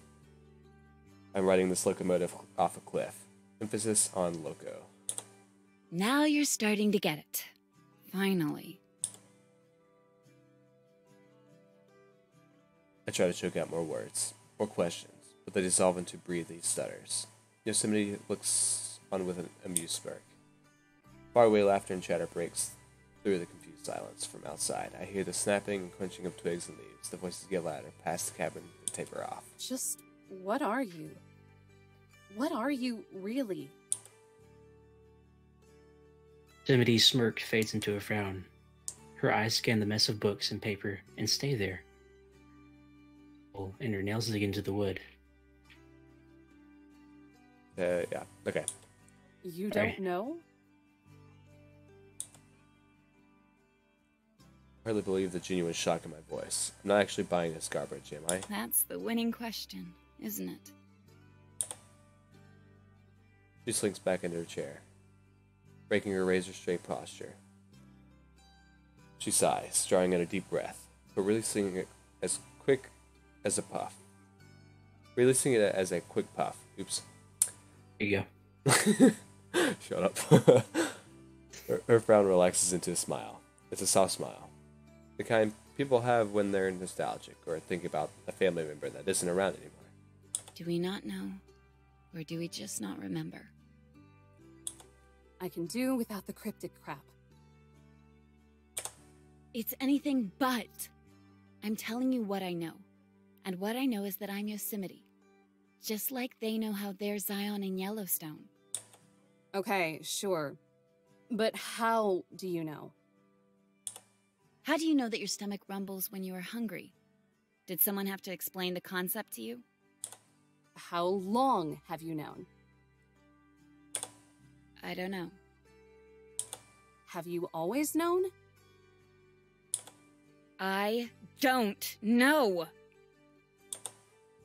I'm riding this locomotive off a cliff. Emphasis on loco. Now you're starting to get it. Finally. I try to choke out more words, more questions, but they dissolve into breathy stutters. Yosemite looks on with an amused smirk. Faraway laughter and chatter breaks through the confused silence from outside. I hear the snapping and crunching of twigs and leaves. The voices get louder, past the cabin, and taper off. Just what are you? What are you really? Yosemite's smirk fades into a frown. Her eyes scan the mess of books and paper and stay there. And her nails dig into the wood. Yeah. Okay. You Sorry. don't know? I hardly believe the genuine shock in my voice. I'm not actually buying this garbage, am I? That's the winning question, isn't it? She slinks back into her chair, breaking her razor-straight posture. She sighs, drawing in a deep breath, but releasing it as quick as a puff. Releasing it as a quick puff. Oops. Here you go. Shut up. Her frown relaxes into a smile. It's a soft smile. The kind people have when they're nostalgic or think about a family member that isn't around anymore. Do we not know? Or do we just not remember? I can do without the cryptic crap. It's anything but. I'm telling you what I know. And what I know is that I'm Yosemite. Just like they know how they're Zion and Yellowstone. Okay, sure. But how do you know? How do you know that your stomach rumbles when you are hungry? Did someone have to explain the concept to you? How long have you known? I don't know. Have you always known? I don't know.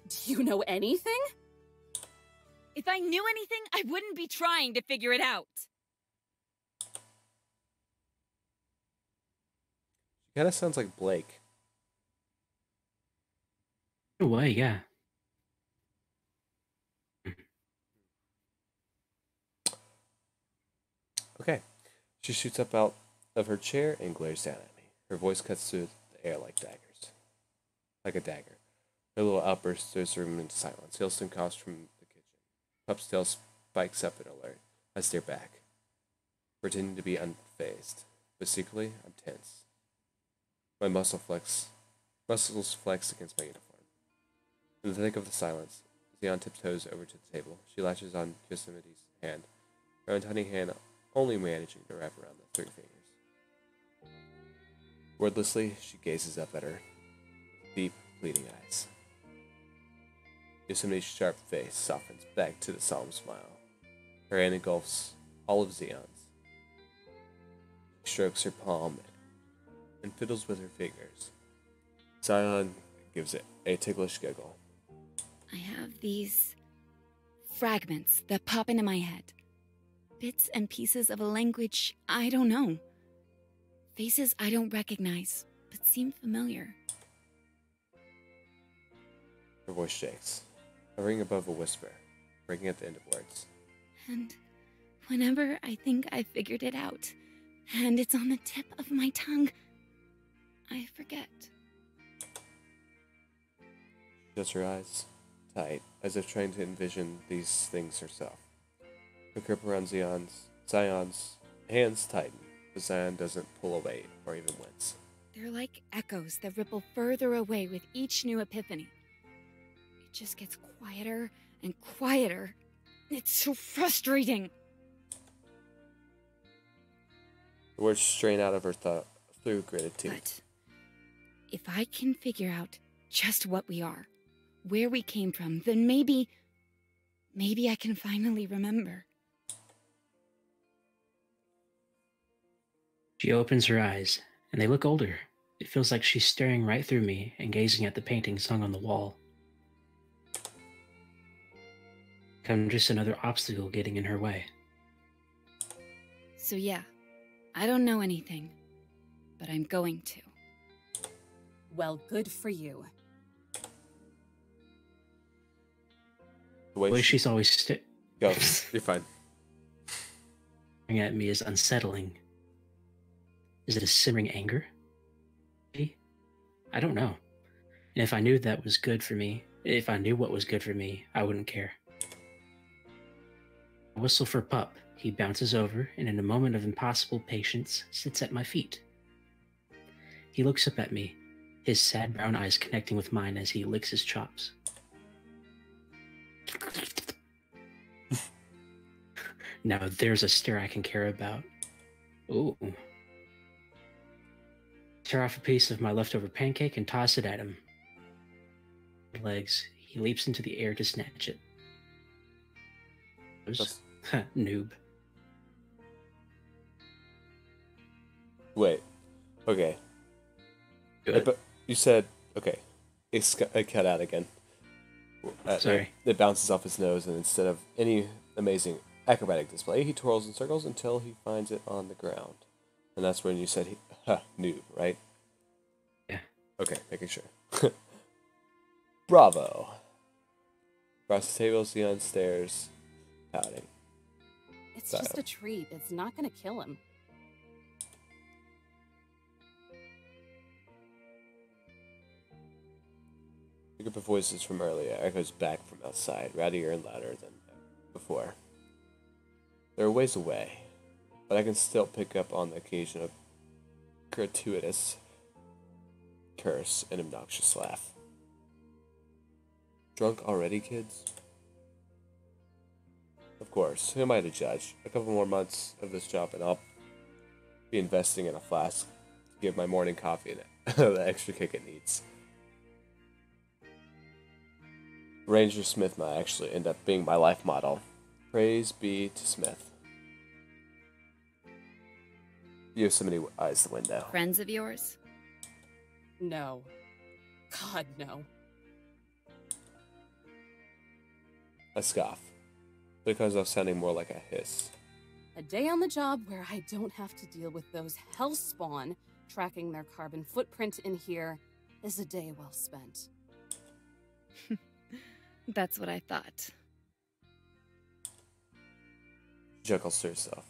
Do you know anything? If I knew anything, I wouldn't be trying to figure it out. She kind of sounds like Blake. In a way, yeah. Okay. She shoots up out of her chair and glares down at me. Her voice cuts through the air like daggers. Like a dagger. Her little outburst stirs the room into silence. Hilston coughs from the kitchen. Pup's tail spikes up in alert. I stare back, pretending to be unfazed. But secretly, I'm tense. My muscles flex against my uniform. In the thick of the silence, Zion tiptoes over to the table. She latches on Yosemite's hand, her own tiny hand only managing to wrap around the 3 fingers. Wordlessly, she gazes up at her with deep, pleading eyes. Yosemite's sharp face softens back to the solemn smile. Her hand engulfs all of Zion's. She strokes her palm and fiddles with her fingers. Zion gives it a ticklish giggle. I have these fragments that pop into my head. Bits and pieces of a language I don't know. Faces I don't recognize, but seem familiar. Her voice shakes, hovering above a whisper, breaking at the end of words. And whenever I think I've figured it out, and it's on the tip of my tongue, I forget. She shuts her eyes tight, as if trying to envision these things herself. Her grip around Zion's hands tighten, but Zion doesn't pull away or even wince. They're like echoes that ripple further away with each new epiphany. It just gets quieter and quieter. It's so frustrating. The words strain out of her throat through gritted teeth. But if I can figure out just what we are, where we came from, then maybe I can finally remember. She opens her eyes, and they look older. It feels like she's staring right through me and gazing at the paintings hung on the wall. I'm just another obstacle getting in her way. So yeah, I don't know anything, but I'm going to. Well, good for you. The way The way she she's always Go. You're fine. staring at me is unsettling. Is it a simmering anger? Maybe? I don't know. And if I knew what was good for me, I wouldn't care. I whistle for Pup. He bounces over and in a moment of impossible patience sits at my feet. He looks up at me, his sad brown eyes connecting with mine as he licks his chops. Now there's a stare I can care about. Ooh. Tear off a piece of my leftover pancake and toss it at him. Legs, he leaps into the air to snatch it. That's- Noob. Wait. Okay. Good. But you said okay. It cut out again. Sorry. It bounces off his nose, and instead of any amazing acrobatic display, he twirls in circles until he finds it on the ground. And that's when you said, noob, right? Yeah. Okay, making sure. Bravo. Across the table, Leon stares, pouting. It's just a treat. It's not gonna kill him. The group of voices from earlier echoes back from outside, rowdier and louder than before. They're a ways away, but I can still pick up on the occasional gratuitous curse and obnoxious laugh. Drunk already, kids? Of course, who am I to judge? A couple more months of this job and I'll be investing in a flask to give my morning coffee the extra kick it needs. Ranger Smith might actually end up being my life model. Praise be to Smith. Yosemite eyes the window. Friends of yours? No. God, no. I scoff, because of sounding more like a hiss. A day on the job where I don't have to deal with those hellspawn tracking their carbon footprint in here is a day well spent. That's what I thought. She chuckles to herself.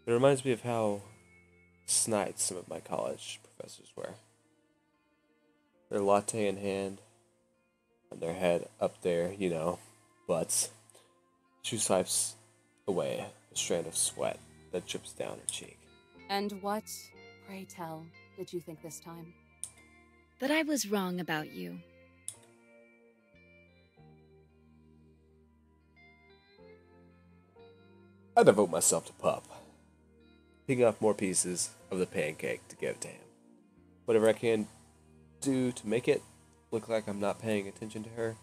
It reminds me of how snide some of my college professors were. Their latte in hand, and their head up there, butts. She swipes away a strand of sweat that drips down her cheek. And what, pray tell, did you think this time? That I was wrong about you. I devote myself to Pup, picking off more pieces of the pancake to give to him. Whatever I can do to make it look like I'm not paying attention to her,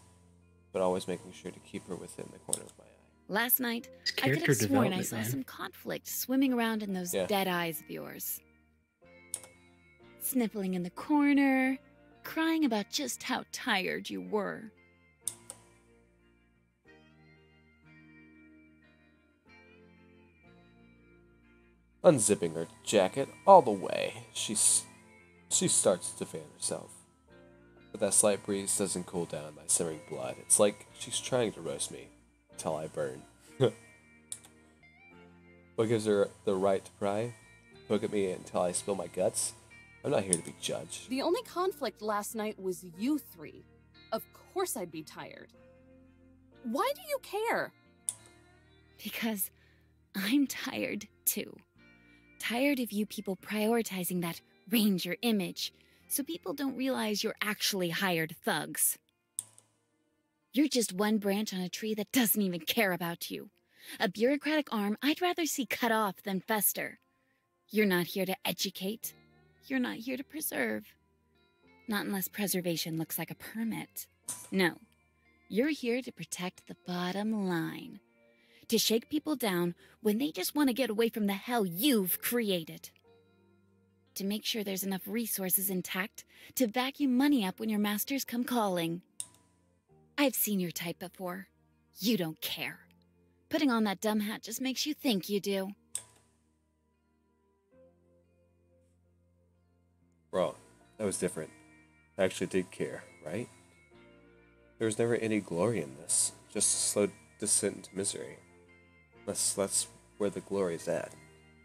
but always making sure to keep her within the corner of my eye. Last night, I could Character have sworn I development, saw man. some conflict swimming around in those Yeah. dead eyes of yours. Sniffling in the corner, crying about just how tired you were. Unzipping her jacket all the way, she starts to fan herself. But that slight breeze doesn't cool down my simmering blood. It's like she's trying to roast me till I burn. What gives her the right to pry? Poke at me until I spill my guts? I'm not here to be judged. The only conflict last night was you three. Of course I'd be tired. Why do you care? Because I'm tired too. Tired of you people prioritizing that ranger image, so people don't realize you're actually hired thugs. You're just one branch on a tree that doesn't even care about you. A bureaucratic arm I'd rather see cut off than fester. You're not here to educate. You're not here to preserve. Not unless preservation looks like a permit. No. You're here to protect the bottom line. To shake people down when they just want to get away from the hell you've created. To make sure there's enough resources intact to vacuum money up when your masters come calling. I've seen your type before. You don't care. Putting on that dumb hat just makes you think you do. Wrong. That was different. I actually did care, right? There was never any glory in this. Just a slow descent into misery. That's where the glory's at.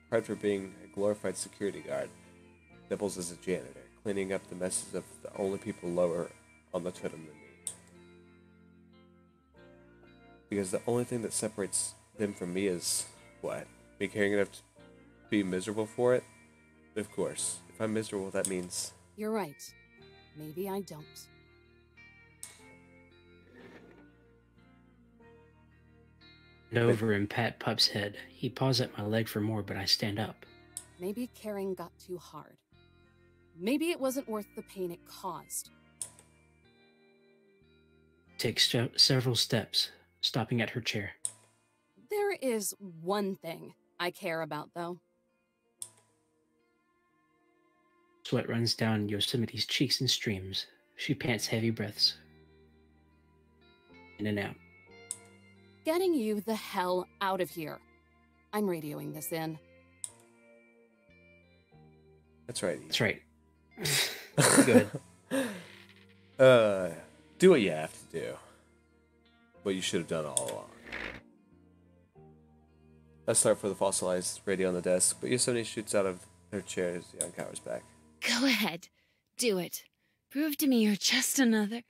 Apart from being a glorified security guard, doubles as a janitor, cleaning up the messes of the only people lower on the totem than me. Because the only thing that separates them from me is, what? Me caring enough to be miserable for it? Of course. If I'm miserable, that means... You're right. Maybe I don't. And over and pat Pup's head. He paws at my leg for more, but I stand up. Maybe caring got too hard. Maybe it wasn't worth the pain it caused. Take several steps, stopping at her chair. There is one thing I care about, though. Sweat runs down Yosemite's cheeks in streams. She pants heavy breaths. In and out. Getting you the hell out of here. I'm radioing this in. That's right. That's right. Good. Do what you have to do. What you should have done all along. Let's start for the fossilized radio on the desk, but Yosemite shoots out of her chair as Young cowers back. Go ahead. Do it. Prove to me you're just another...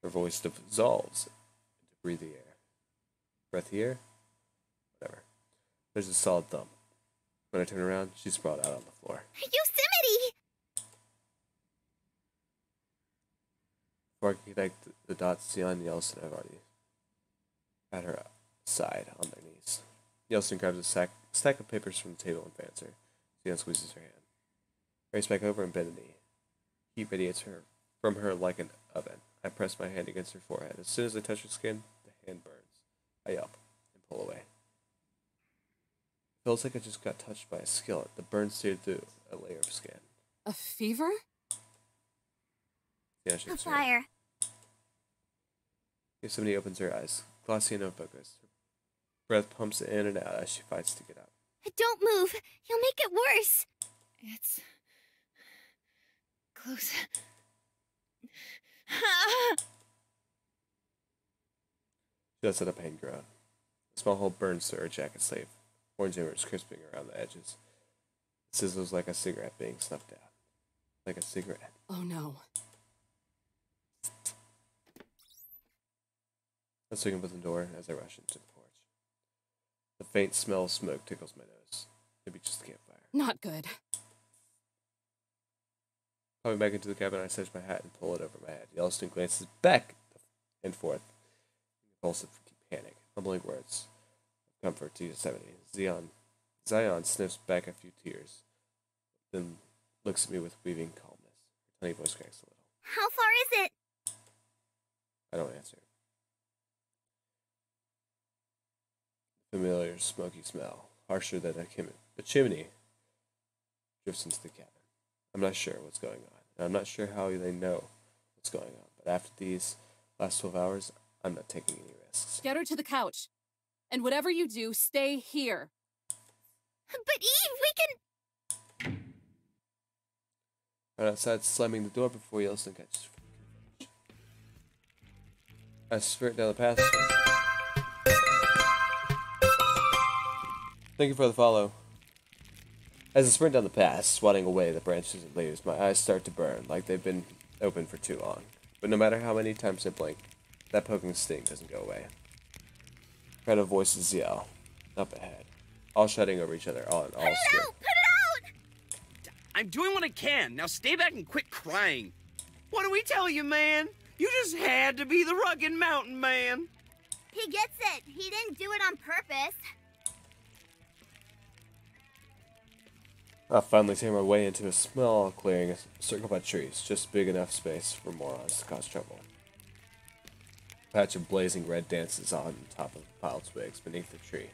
Her voice dissolves into breathy air. Breath here? Whatever. There's a solid thump. When I turn around, she's sprawled out on the floor. Yosemite! Before I can connect the dots, Zion and Yellowstone have already at her side on their knees. Yellowstone grabs a stack of papers from the table and fans her. Zion squeezes her hand. Race back over and bend a knee. Heat radiates from her like an oven. I press my hand against her forehead. As soon as I touch her skin, the hand burns. I yelp and pull away. It feels like I just got touched by a skillet. The burn seared through a layer of skin. A fever? Yeah, A fire. Yosemite opens her eyes, glossy and unfocused. Her breath pumps in and out as she fights to get up. Don't move. You'll make it worse. It's... close. She lets out a pain groan. A small hole burns through her jacket sleeve. Orange embers crisping around the edges. It sizzles like a cigarette being snuffed out. Like a cigarette. Oh no. I swing open the door as I rush into the porch. The faint smell of smoke tickles my nose. Maybe just a campfire. Not good. Coming back into the cabin, I cinch my hat and pull it over my head. Yellowstone glances back and forth in convulsive panic, mumbling words of comfort to Yosemite. Zion sniffs back a few tears, then looks at me with weaving calmness. Her tiny voice cracks a little. How far is it? I don't answer. The familiar smoky smell, harsher than a chimney, drifts into the cabin. I'm not sure what's going on, and I'm not sure how they know what's going on, but after these last 12 hours, I'm not taking any risks. Get her to the couch. And whatever you do, stay here. But Eve, we can... Right outside, slamming the door before Yellowstone catches. I sprint down the path. Thank you for the follow. As I sprint down the path, swatting away the branches and leaves, my eyes start to burn like they've been open for too long. But no matter how many times I blink, that poking sting doesn't go away. A crowd of voices yell, up ahead, all shouting over each other, all scared. Put it out! I'm doing what I can. Now stay back and quit crying. What do we tell you, man? You just had to be the rugged mountain man. He gets it. He didn't do it on purpose. I finally take my way into a small clearing circled by trees, just big enough space for morons to cause trouble. A patch of blazing red dances on top of piled twigs beneath the tree.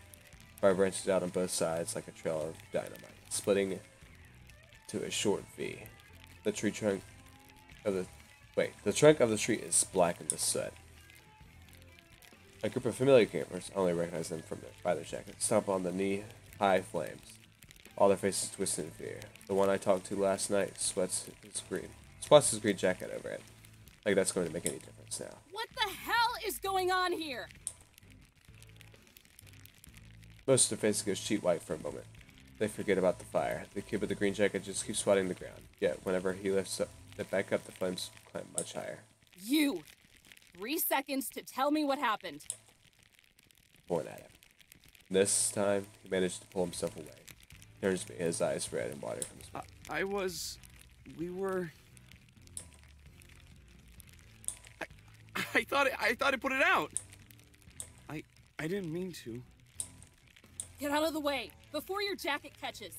Fire branches out on both sides like a trail of dynamite, splitting to a short V. The trunk of the tree is blackened with soot. A group of familiar campers, I only recognize them by their jackets, stomp on the knee-high flames. All their faces twisted in fear. The one I talked to last night swats his green jacket over it. Like that's going to make any difference now. What the hell is going on here? Most of their faces go sheet white for a moment. They forget about the fire. The kid with the green jacket just keeps swatting the ground. Yet, whenever he lifts it back up, the flames climb much higher. You! 3 seconds to tell me what happened. Point at him. This time, he managed to pull himself away. He turns to me, his eyes red and water from his mouth. We were... I thought I put it out. I didn't mean to. Get out of the way. before your jacket catches.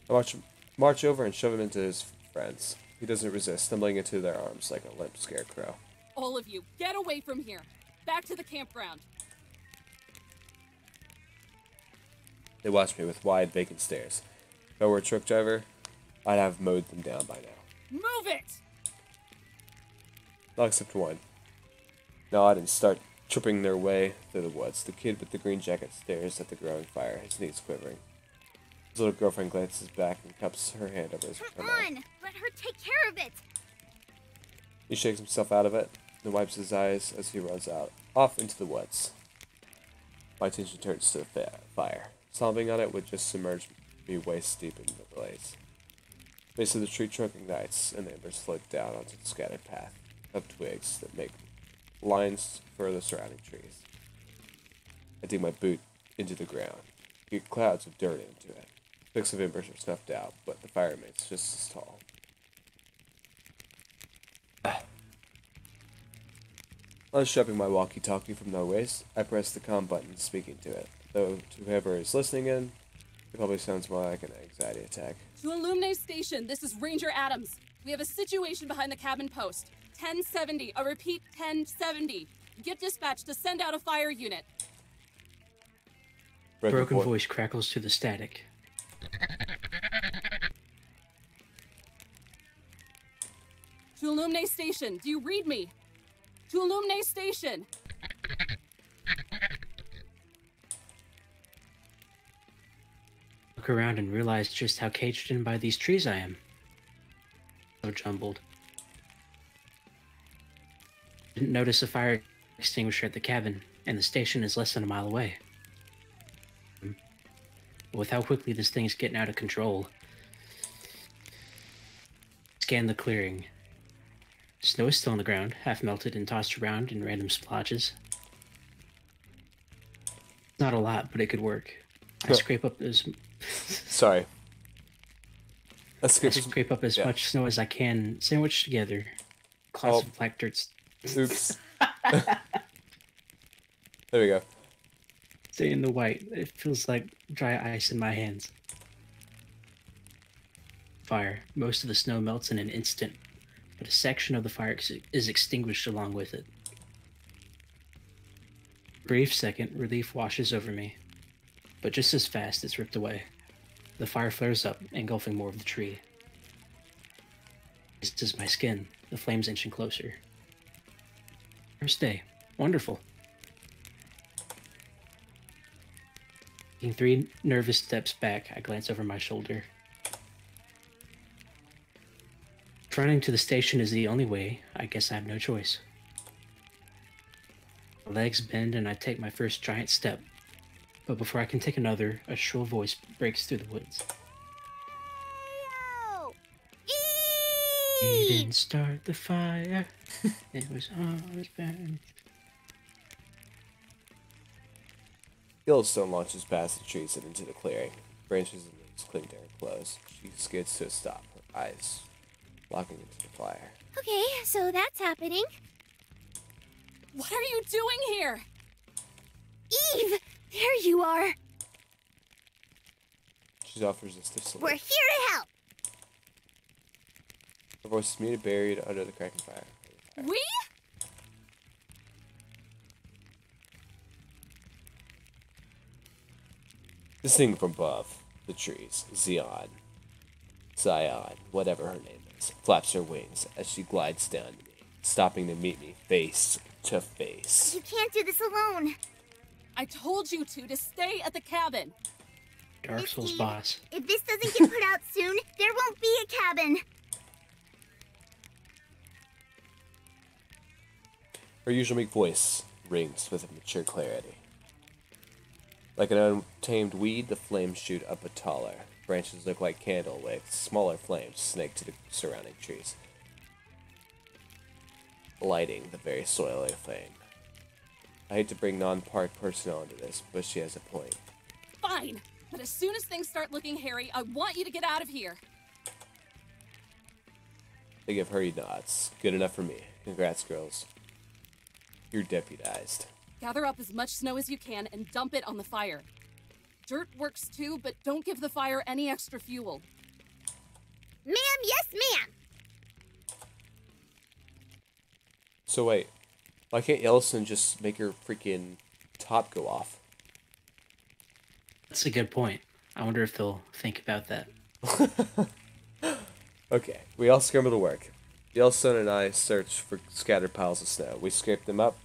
I march over and shove him into his friends. He doesn't resist, stumbling into their arms like a limp scarecrow. All of you, get away from here. Back to the campground. They watch me with wide, vacant stares. If I were a truck driver, I'd have mowed them down by now. Move it! Not except one. Nod and start tripping their way through the woods. The kid with the green jacket stares at the growing fire, his knees quivering. His little girlfriend glances back and cups her hand over his Come mouth. on! Let her take care of it! He shakes himself out of it and wipes his eyes as he runs out, off into the woods. My attention turns to the fire. Stomping on it would just submerge me waist deep in the blaze. The base of the tree trunk ignites, and the embers float down onto the scattered path of twigs that make lines for the surrounding trees. I dig my boot into the ground, get clouds of dirt into it. Specks of embers are snuffed out, but the fire remains just as tall. Unstrapping my walkie-talkie from my waist, I press the comm button, speaking to it. Though to whoever is listening in, it probably sounds more like an anxiety attack. To Illuminae Station, this is Ranger Adams. We have a situation behind the cabin post. 1070. I repeat, 1070. Get dispatched to send out a fire unit. Broken voice crackles through the static. To Illuminae Station, do you read me? To Illuminae Station. Look around and realize just how caged in by these trees I am. So jumbled. Didn't notice a fire extinguisher at the cabin, and the station is less than a mile away. With how quickly this thing's getting out of control. Scan the clearing. Snow is still on the ground, half melted and tossed around in random splotches. Not a lot, but it could work. I scrape up as Sorry. scrape up as much snow as I can, sandwiched together. Clouds of black dirt. Oops. There we go. Stay in the white. It feels like dry ice in my hands. Fire. Most of the snow melts in an instant, but a section of the fire is extinguished along with it. Brief second, relief washes over me, but just as fast it's ripped away. The fire flares up, engulfing more of the tree. This is my skin, the flames inching closer. First day. Wonderful. Taking 3 nervous steps back, I glance over my shoulder. If running to the station is the only way, I guess I have no choice. My legs bend and I take my first giant step. But before I can take another, a shrill voice breaks through the woods. Ew! He Eve! didn't start the fire. It was always burning. Yellowstone launches past the trees and into the clearing. Branches and leaves cling to her clothes. She skids to a stop, her eyes locking into the fire. Okay, so that's happening. What are you doing here? Eve! There you are! She offers a stiff salute. We're here to help! Her voice is muted, buried under the cracking fire. We? Listening from above the trees, Zion, whatever her name is, flaps her wings as she glides down to me, stopping to meet me face to face. You can't do this alone. I told you to stay at the cabin. Dark Souls Eve, boss. If this doesn't get put out soon, there won't be a cabin. Her usual meek voice rings with a mature clarity. Like an untamed weed, the flames shoot up a taller. Branches look like candle wicks, smaller flames snake to the surrounding trees, lighting the very soil of flame. I hate to bring non-park personnel into this, but she has a point. Fine, but as soon as things start looking hairy, I want you to get out of here. They give hurried nods. Good enough for me. Congrats, girls. You're deputized. Gather up as much snow as you can and dump it on the fire. Dirt works too, but don't give the fire any extra fuel. Ma'am, yes, ma'am. So wait, why can't Yellowstone just make her freaking top go off? That's a good point. I wonder if they'll think about that. Okay, we all scramble to work. Yellowstone and I search for scattered piles of snow. We scrape them up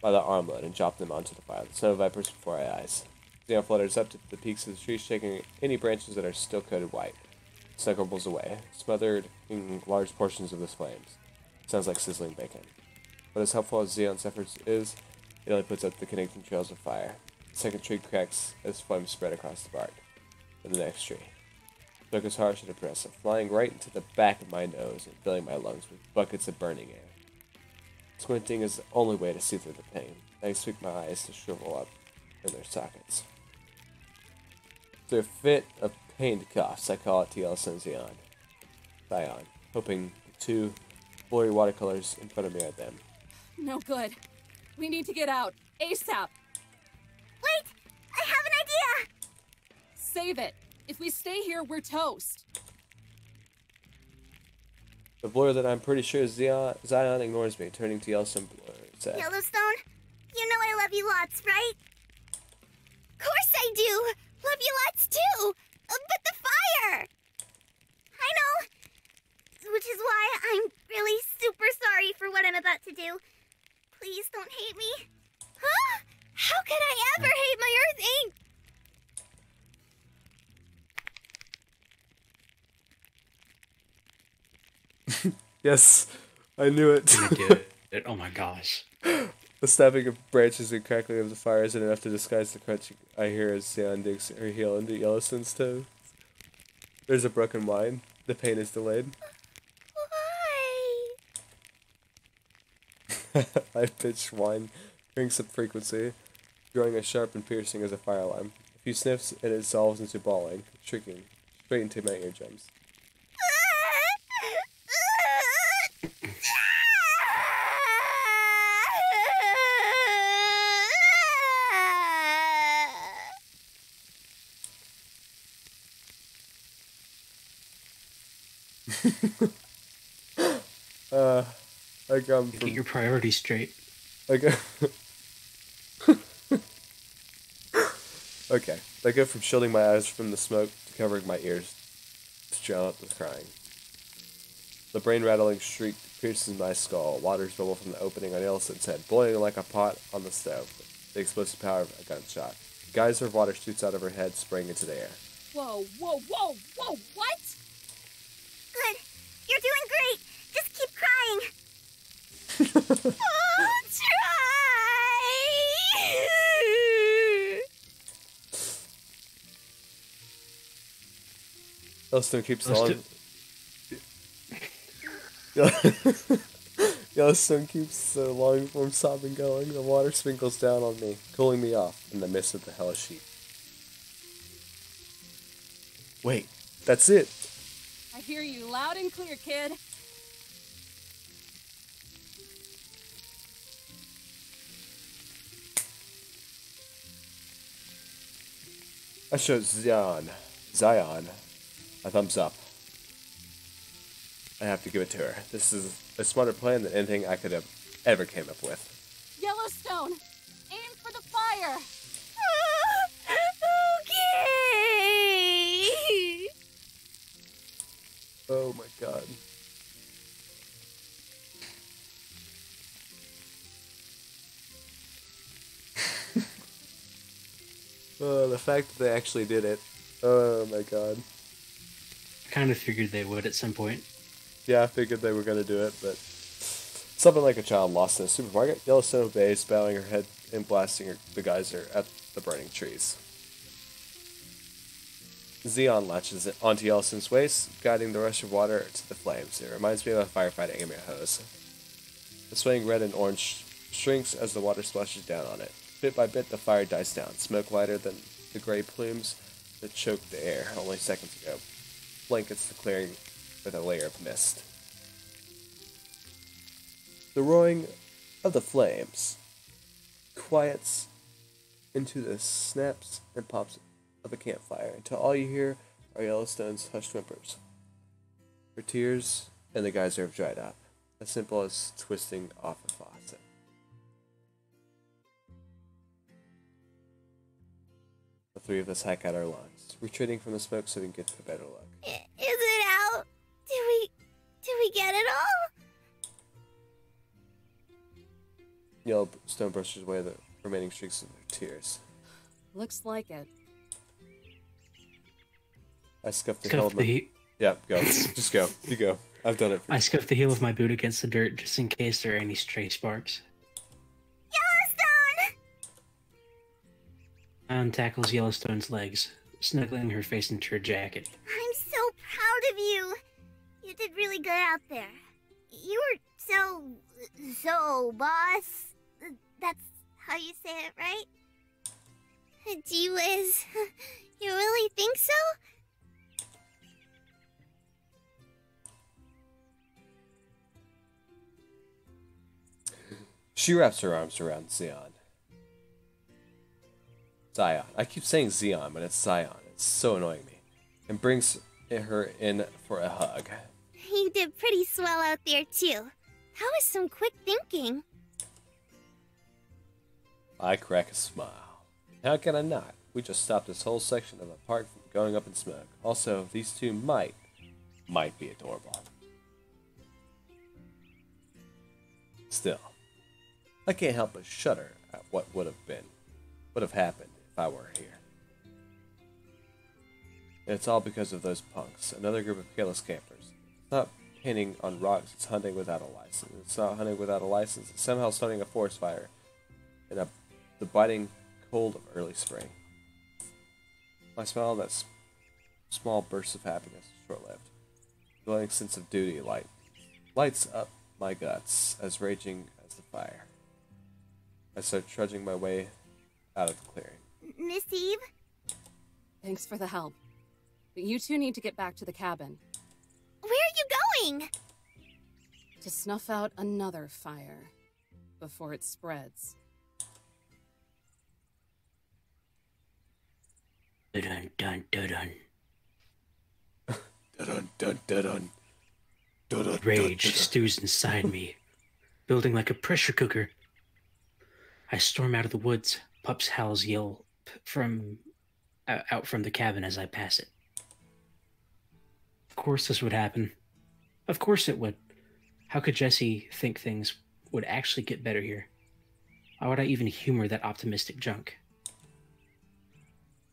by the armload and drop them onto the fire. The snow vipers before our eyes. Xeon flutters up to the peaks of the trees, shaking any branches that are still coated white. Snow crumbles away, smothered in large portions of the flames. Sounds like sizzling bacon. But as helpful as Xeon's efforts is, it only puts up the connecting trails of fire. The second tree cracks as flames spread across the bark. Then the next tree. Smoke is harsh and oppressive, flying right into the back of my nose and filling my lungs with buckets of burning air. Squinting is the only way to see through the pain. I squeak my eyes to shrivel up in their sockets. Through a fit of pained coughs, I call out to Yellowstone Zion, hoping the two blurry watercolors in front of me are them. No good. We need to get out. ASAP. Wait, I have an idea. Save it. If we stay here, we're toast. The blur that I'm pretty sure is Zion ignores me, turning to Yellowstone blur. Said, Yellowstone, you know I love you lots, right? Course I do. Love you lots too. But the fire. I know. Which is why I'm really super sorry for what I'm about to do. Please don't hate me. Huh? How could I ever hate my Earth Inc? Yes, I knew it. Gonna do it. Oh my gosh. The snapping of branches and crackling of the fire isn't enough to disguise the crunch I hear as Zion digs her heel into Yellowstone's toe. There's a broken whine. The pain is delayed. Why? High-pitched whine cranks up frequency, growing as sharp and piercing as a fire alarm. A few sniffs and it dissolves into bawling, shrieking, straight into my eardrums. I come Get from... your priorities straight. Okay. Okay. I go from shielding my eyes from the smoke to covering my ears to drown out the crying. The brain-rattling shriek pierces my skull. Waters bubble from the opening on Yellowstone's head, boiling like a pot on the stove. The explosive power of a gunshot. A geyser of water shoots out of her head, spraying into the air. Whoa, whoa, whoa, whoa, what? Good. You're doing great. Just keep crying. I'll try. Yellowstone keeps on. Yellowstone keeps the long form sobbing going. The water sprinkles down on me, cooling me off in the midst of the hellish heat. Wait, that's it. I hear you loud and clear, kid. I showed Zion a thumbs up. I have to give it to her. This is a smarter plan than anything I could have ever came up with. Yellowstone, aim for the fire. Okay. Oh my god. The fact that they actually did it. Oh my god. I kind of figured they would at some point. Yeah, I figured they were gonna do it, but something like a child lost in a supermarket. Yellowstone obeys, bowing her head and blasting the geyser at the burning trees. Xeon latches it onto Yellowstone's waist, guiding the rush of water to the flames. It reminds me of a firefighter aiming a hose. The swaying red and orange shrinks as the water splashes down on it. Bit by bit, the fire dies down, smoke lighter than the gray plumes that choked the air only seconds ago. Blankets the clearing with a layer of mist. The roaring of the flames quiets into the snaps and pops of of a campfire until all you hear are Yellowstone's hushed whimpers. Her tears and the geyser have dried up, as simple as twisting off a faucet. The three of us hike out our lungs, retreating from the smoke so we can get a better look. Is it out? Did we get it all? Yellowstone brushes away the remaining streaks of her tears. Looks like it. I scuff the heel of my... Yeah, go. Just go. You go. I've done it. I scuff the heel of my boot against the dirt just in case there are any stray sparks. Yellowstone! Anne tackles Yellowstone's legs, snuggling her face into her jacket. I'm so proud of you. You did really good out there. You were so boss. That's how you say it, right? Gee whiz. You really think so? She wraps her arms around Zion. I keep saying Zion, but it's Zion. It's so annoying me. And brings her in for a hug. You did pretty swell out there, too. That was some quick thinking. I crack a smile. How can I not? We just stopped this whole section of the park from going up in smoke. Also, these two might be adorable. Still, I can't help but shudder at what would have happened if I were here. And it's all because of those punks, another group of careless campers. It's not painting on rocks, it's hunting without a license. It's not hunting without a license, it's somehow starting a forest fire in the biting cold of early spring. My smile, that small burst of happiness, is short-lived. The glowing sense of duty lights up my guts as raging as the fire. I start trudging my way out of the clearing. Miss Eve? Thanks for the help. But you two need to get back to the cabin. Where are you going? To snuff out another fire before it spreads. Dun dun dun dun. Dun dun dun dun. Rage stews inside me, building like a pressure cooker. I storm out of the woods. Pup's howls yell out from the cabin as I pass it. Of course this would happen. Of course it would. How could Jesse think things would actually get better here? Why would I even humor that optimistic junk?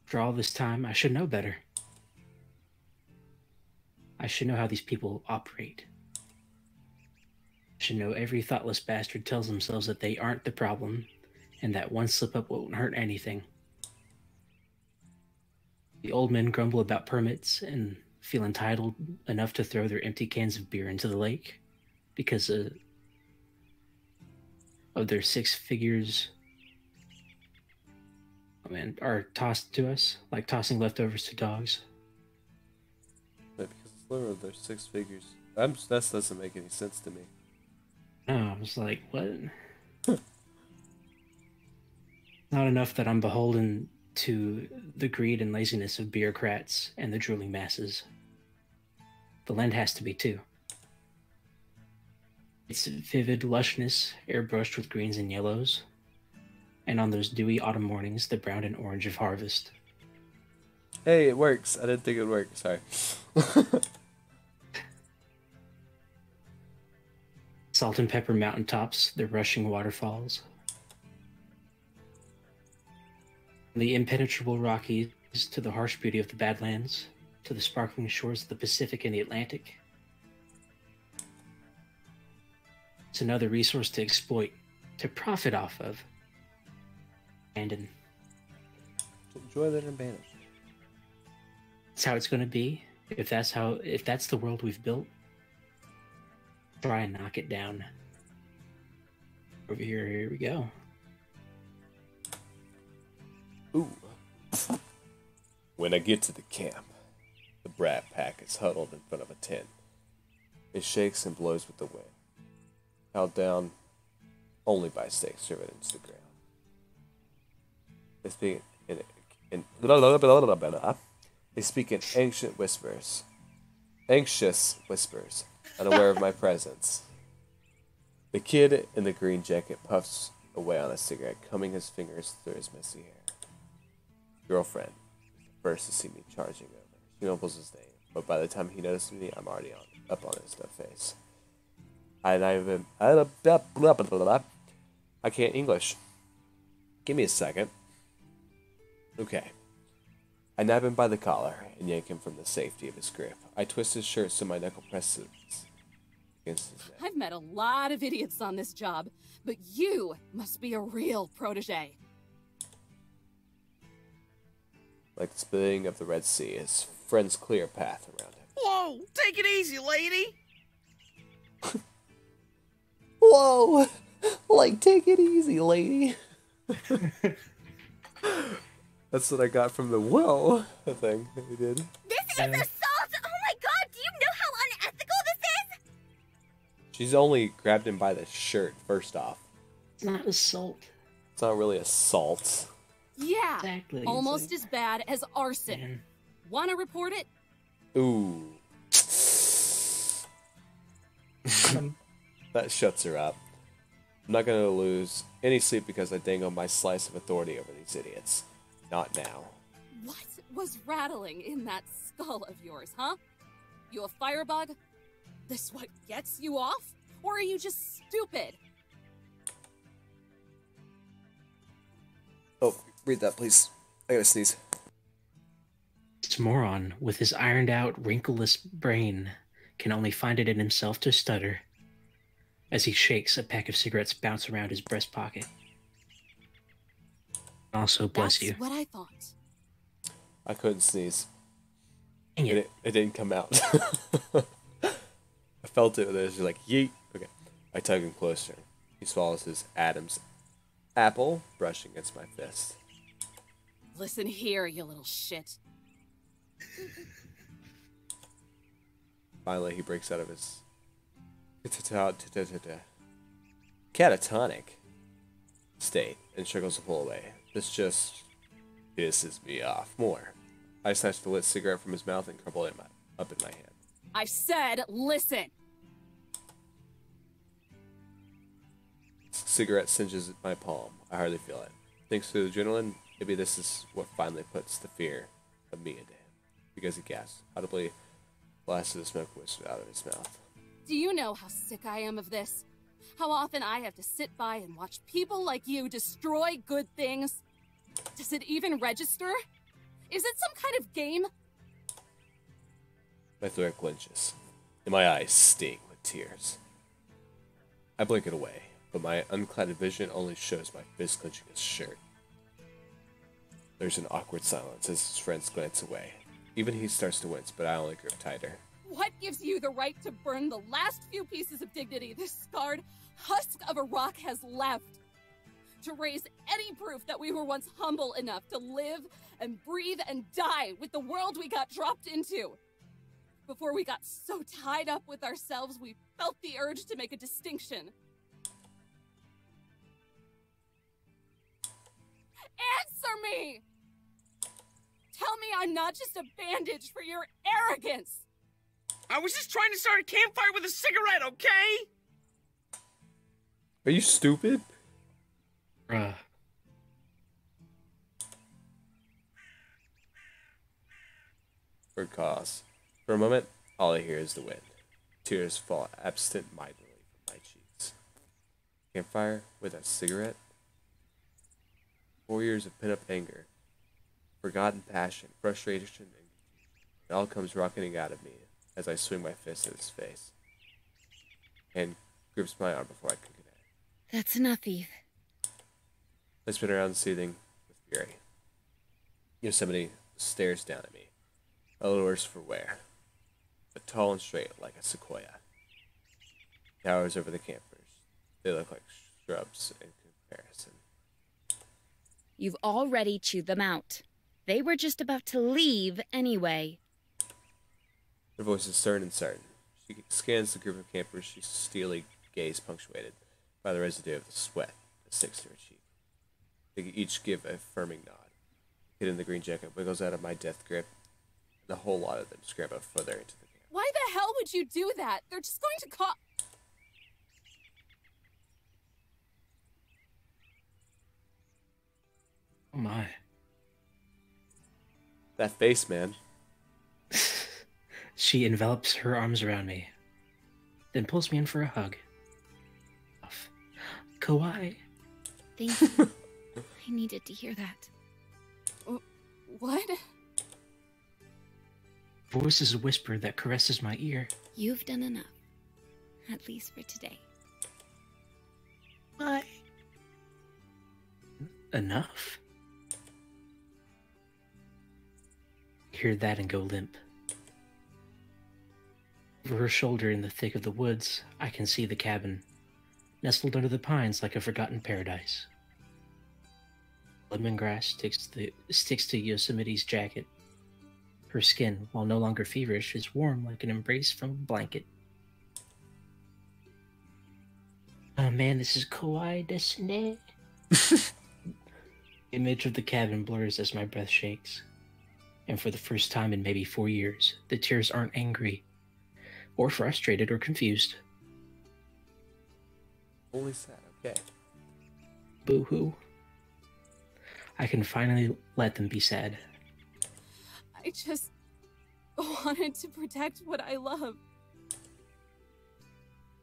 For all this time, I should know better. I should know how these people operate. I should know every thoughtless bastard tells themselves that they aren't the problem, and that one slip-up won't hurt anything. The old men grumble about permits and feel entitled enough to throw their empty cans of beer into the lake because of their six figures are tossed to us, like tossing leftovers to dogs. Because it's literally their six figures. That doesn't make any sense to me. No, I was like, what? Not enough that I'm beholden to the greed and laziness of bureaucrats and the drooling masses. The land has to be too. Its vivid lushness, airbrushed with greens and yellows, and on those dewy autumn mornings, the brown and orange of harvest. Hey, it works. I didn't think it would work. Sorry. Salt and pepper mountaintops, the rushing waterfalls. The impenetrable Rockies to the harsh beauty of the Badlands, to the sparkling shores of the Pacific and the Atlantic. It's another resource to exploit, to profit off of. And enjoy that advantage. That's how it's going to be. If that's the world we've built, try and knock it down. Over here we go. Ooh. When I get to the camp, the Brat Pack is huddled in front of a tent. It shakes and blows with the wind, held down only by stakes driven into the ground. It's being in blah, blah, blah, blah, blah, blah. They speak in anxious whispers, unaware of my presence. The kid in the green jacket puffs away on a cigarette, combing his fingers through his messy hair. Girlfriend is the first to see me charging over. She mumbles his name, but by the time he notices me, I'm already up on his stuffed face. I can't English. Give me a second. Okay. I nab him by the collar and yank him from the safety of his grip. I twist his shirt so my knuckle presses against his neck. I've met a lot of idiots on this job, but you must be a real protege. Like the splitting of the Red Sea, his friends clear a path around him. Whoa, take it easy, lady. Whoa! Like, take it easy, lady. That's what I got from the whoa thing that we did. This is assault! Oh my god, do you know how unethical this is? She's only grabbed him by the shirt, first off. It's not assault. It's not really assault. Yeah, Exactly. almost as bad as arson. Man. Wanna report it? Ooh. That shuts her up. I'm not gonna lose any sleep because I dangle my slice of authority over these idiots. Not now. What was rattling in that skull of yours, huh? You a firebug? This what gets you off? Or are you just stupid? Oh, read that, please. I gotta sneeze. This moron, with his ironed out, wrinkleless brain, can only find it in himself to stutter. As he shakes, a pack of cigarettes bounce around his breast pocket. Also, bless you. That's what I thought. I couldn't sneeze. Dang it. It didn't come out. I felt it. It was like, yeet. Okay. I tug him closer. He swallows his Adam's apple, brushing against my fist. Listen here, you little shit. Finally, he breaks out of his catatonic state and struggles to pull away. This just pisses me off more. I snatch the lit cigarette from his mouth and crumple it up in my hand. I said, listen. Cigarette singes my palm. I hardly feel it. Thanks to the adrenaline, maybe this is what finally puts the fear of me into him. Because he gasps, audibly blasted the smoke whispered out of his mouth. Do you know how sick I am of this? How often I have to sit by and watch people like you destroy good things? Does it even register? Is it some kind of game? My throat clenches, and my eyes sting with tears. I blink it away, but my unclouded vision only shows my fist clenching his shirt. There's an awkward silence as his friends glance away. Even he starts to wince, but I only grip tighter. What gives you the right to burn the last few pieces of dignity this scarred husk of a rock has left? To raise any proof that we were once humble enough to live and breathe and die with the world we got dropped into? Before we got so tied up with ourselves, we felt the urge to make a distinction. Answer me! Tell me I'm not just a bandage for your arrogance! I was just trying to start a campfire with a cigarette, okay? Are you stupid? Bruh. For cause. For a moment, all I hear is the wind. Tears fall absent-mindedly from my cheeks. Campfire with a cigarette? 4 years of pent-up anger, forgotten passion, frustration, and it all comes rocketing out of me as I swing my fist at his face. And grips my arm before I can connect. That's enough, Eve. I spin around, seething with fury. Yosemite stares down at me, a little worse for wear, but tall and straight like a sequoia. Towers over the campers. They look like shrubs in comparison. You've already chewed them out. They were just about to leave anyway. Her voice is stern and certain. She scans the group of campers, she's steely gaze punctuated by the residue of the sweat that sticks to her cheek. They each give a affirming nod. hitting the green jacket wiggles out of my death grip, and a whole lot of them scramble further into the camp. Why the hell would you do that? They're just going to call. Oh my. That face, man. She envelops her arms around me, then pulls me in for a hug. Kawaii. Thank you. I needed to hear that. What? Voice is a whisper that caresses my ear. You've done enough. At least for today. Why? Enough? Hear that and go limp. Over her shoulder in the thick of the woods, I can see the cabin, nestled under the pines like a forgotten paradise. Lemongrass sticks to Yosemite's jacket. Her skin, while no longer feverish, is warm like an embrace from a blanket. Oh man, this is kawaii desu ne. Image of the cabin blurs as my breath shakes. And for the first time in maybe 4 years, the tears aren't angry, or frustrated, or confused. Only sad, okay. Boo-hoo. I can finally let them be sad. I just wanted to protect what I love.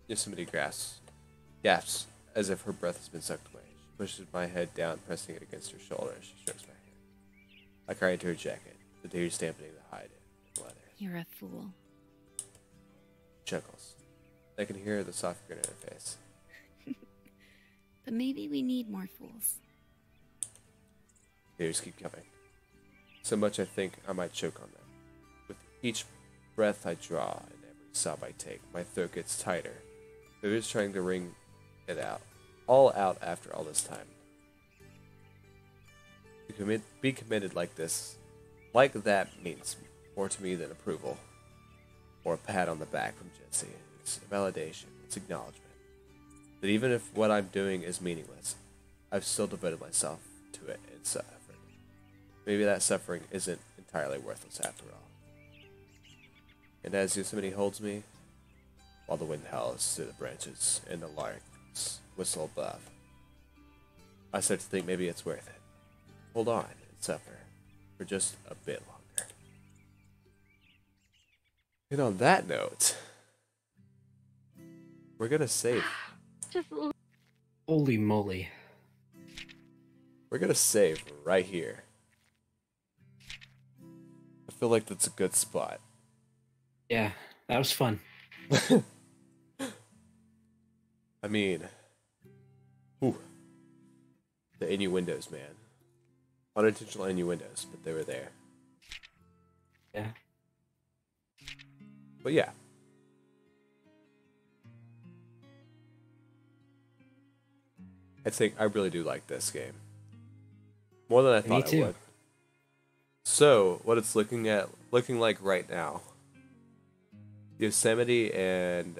Yosemite gasps as if her breath has been sucked away. She pushes my head down, pressing it against her shoulder as she strokes my hand. I cry into her jacket, the tears dampening the hide and leather. You're a fool. Chuckles. I can hear the soft grin in her face. But maybe we need more fools. Tears keep coming. So much I think I might choke on them. With each breath I draw and every sob I take, my throat gets tighter. They're just trying to wring it out. All out after all this time. To be committed like this, like that, means more to me than approval. Or a pat on the back from Jesse. It's validation. It's acknowledgement. That even if what I'm doing is meaningless, I've still devoted myself to it and suffered. Maybe that suffering isn't entirely worthless after all. And as Yosemite holds me, while the wind howls through the branches and the larks whistle above, I start to think maybe it's worth it. Hold on and suffer for just a bit longer. And on that note, we're gonna save. Holy moly. We're gonna save right here. I feel like that's a good spot. Yeah, that was fun. I mean, whew, the innuendos, man. Unintentional innuendos, but they were there. Yeah. But yeah. I think I really do like this game. More than I thought I would. So, what it's looking like right now. Yosemite and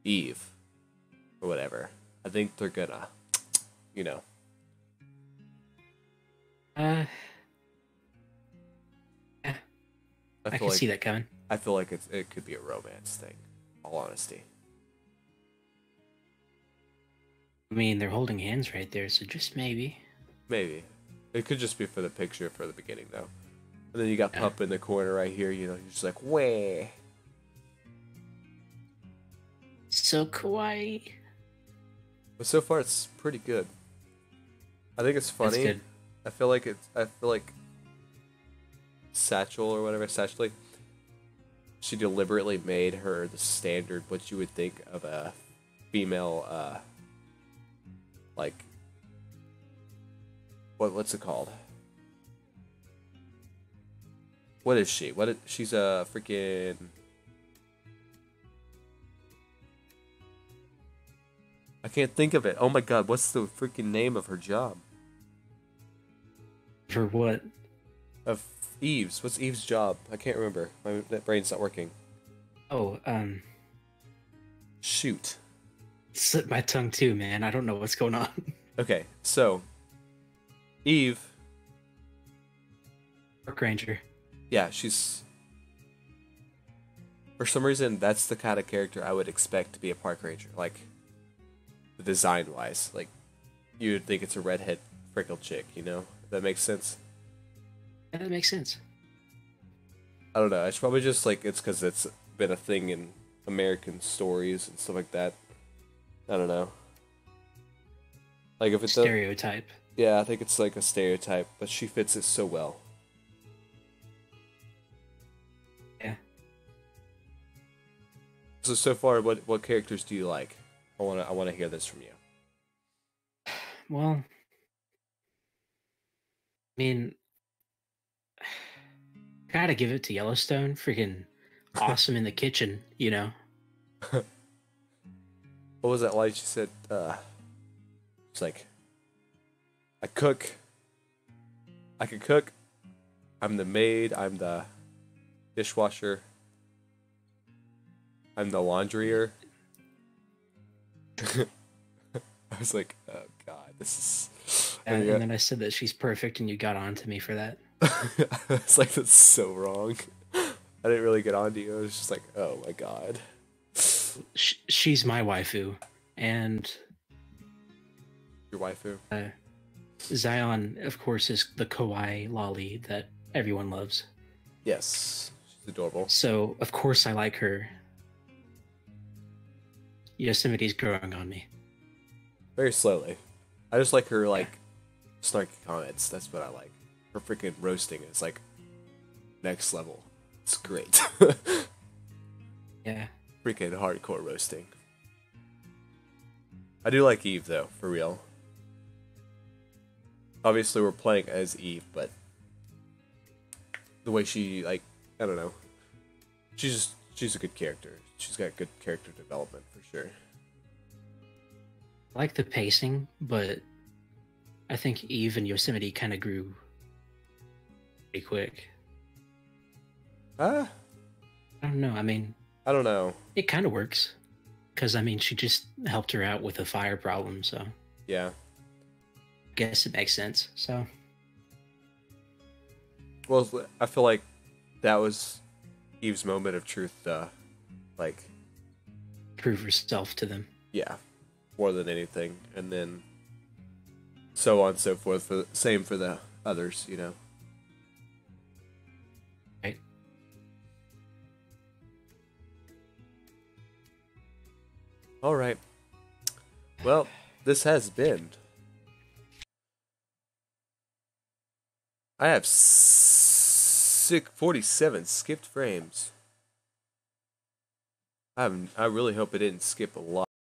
Eve or whatever. I think they're gonna, you know. Yeah, I feel can like, see that coming. I feel like it could be a romance thing. All honesty. I mean, they're holding hands right there, so just maybe. Maybe. It could just be for the picture for the beginning, though. And then you got Pup in the corner right here, you know, you're just like, wah. So kawaii. But so far, it's pretty good. I think it's funny. That's good. I feel like Satchel or whatever, Satchel, she deliberately made her the standard, what you would think of a female, like, what's it called? What is she? She's a freaking... I can't think of it. Oh my god, what's the freaking name of her job? For what? Of Eve's. What's Eve's job? I can't remember. That brain's not working. Oh, Shoot. slipped my tongue too, man. I don't know what's going on. Okay, so Eve, Park ranger. yeah, she's for some reason that's the kind of character I would expect to be a park ranger, like the design wise. Like you'd think it's a redhead freckled chick, you know? If that makes sense. Yeah, that makes sense. I don't know. It's probably just like it's because it's been a thing in American stories and stuff like that. I don't know. Like if it's Stereotype. yeah, I think it's like a stereotype, but she fits it so well. Yeah. So far, what characters do you like? I wanna hear this from you. Well, I mean, gotta give it to Yellowstone. Freaking awesome in the kitchen, you know? What was that like? She said, it's like, I cook. I can cook. I'm the maid. I'm the dishwasher. I'm the laundryer. I was like, oh god, this is. And then I said that she's perfect, and you got on to me for that. It's like that's so wrong. I didn't really get on to you. I was just like, oh my god. She's my waifu, and Your waifu. Zion, of course, is the kawaii lolly that everyone loves. Yes, she's adorable. So, of course, I like her. Yosemite's growing on me. Very slowly. I just like her like snarky comments. That's what I like. Her freaking roasting is like next level. It's great. Yeah. Freaking hardcore roasting. I do like Eve though, for real. Obviously we're playing as Eve, but the way she like I don't know. She's a good character. She's got good character development for sure. I like the pacing, but I think Eve and Yosemite kind of grew pretty quick. Ah, I don't know. I mean, I don't know. it kind of works. Because, I mean, she just helped her out with a fire problem, so I Yeah. guess it makes sense. So, Well, I feel like that was Eve's moment of truth. Like, prove herself to them. yeah, more than anything, and then so on and so forth. Same for the others, you know. Right? All right. Well, this has been. I have 47 skipped frames. I really hope it didn't skip a lot.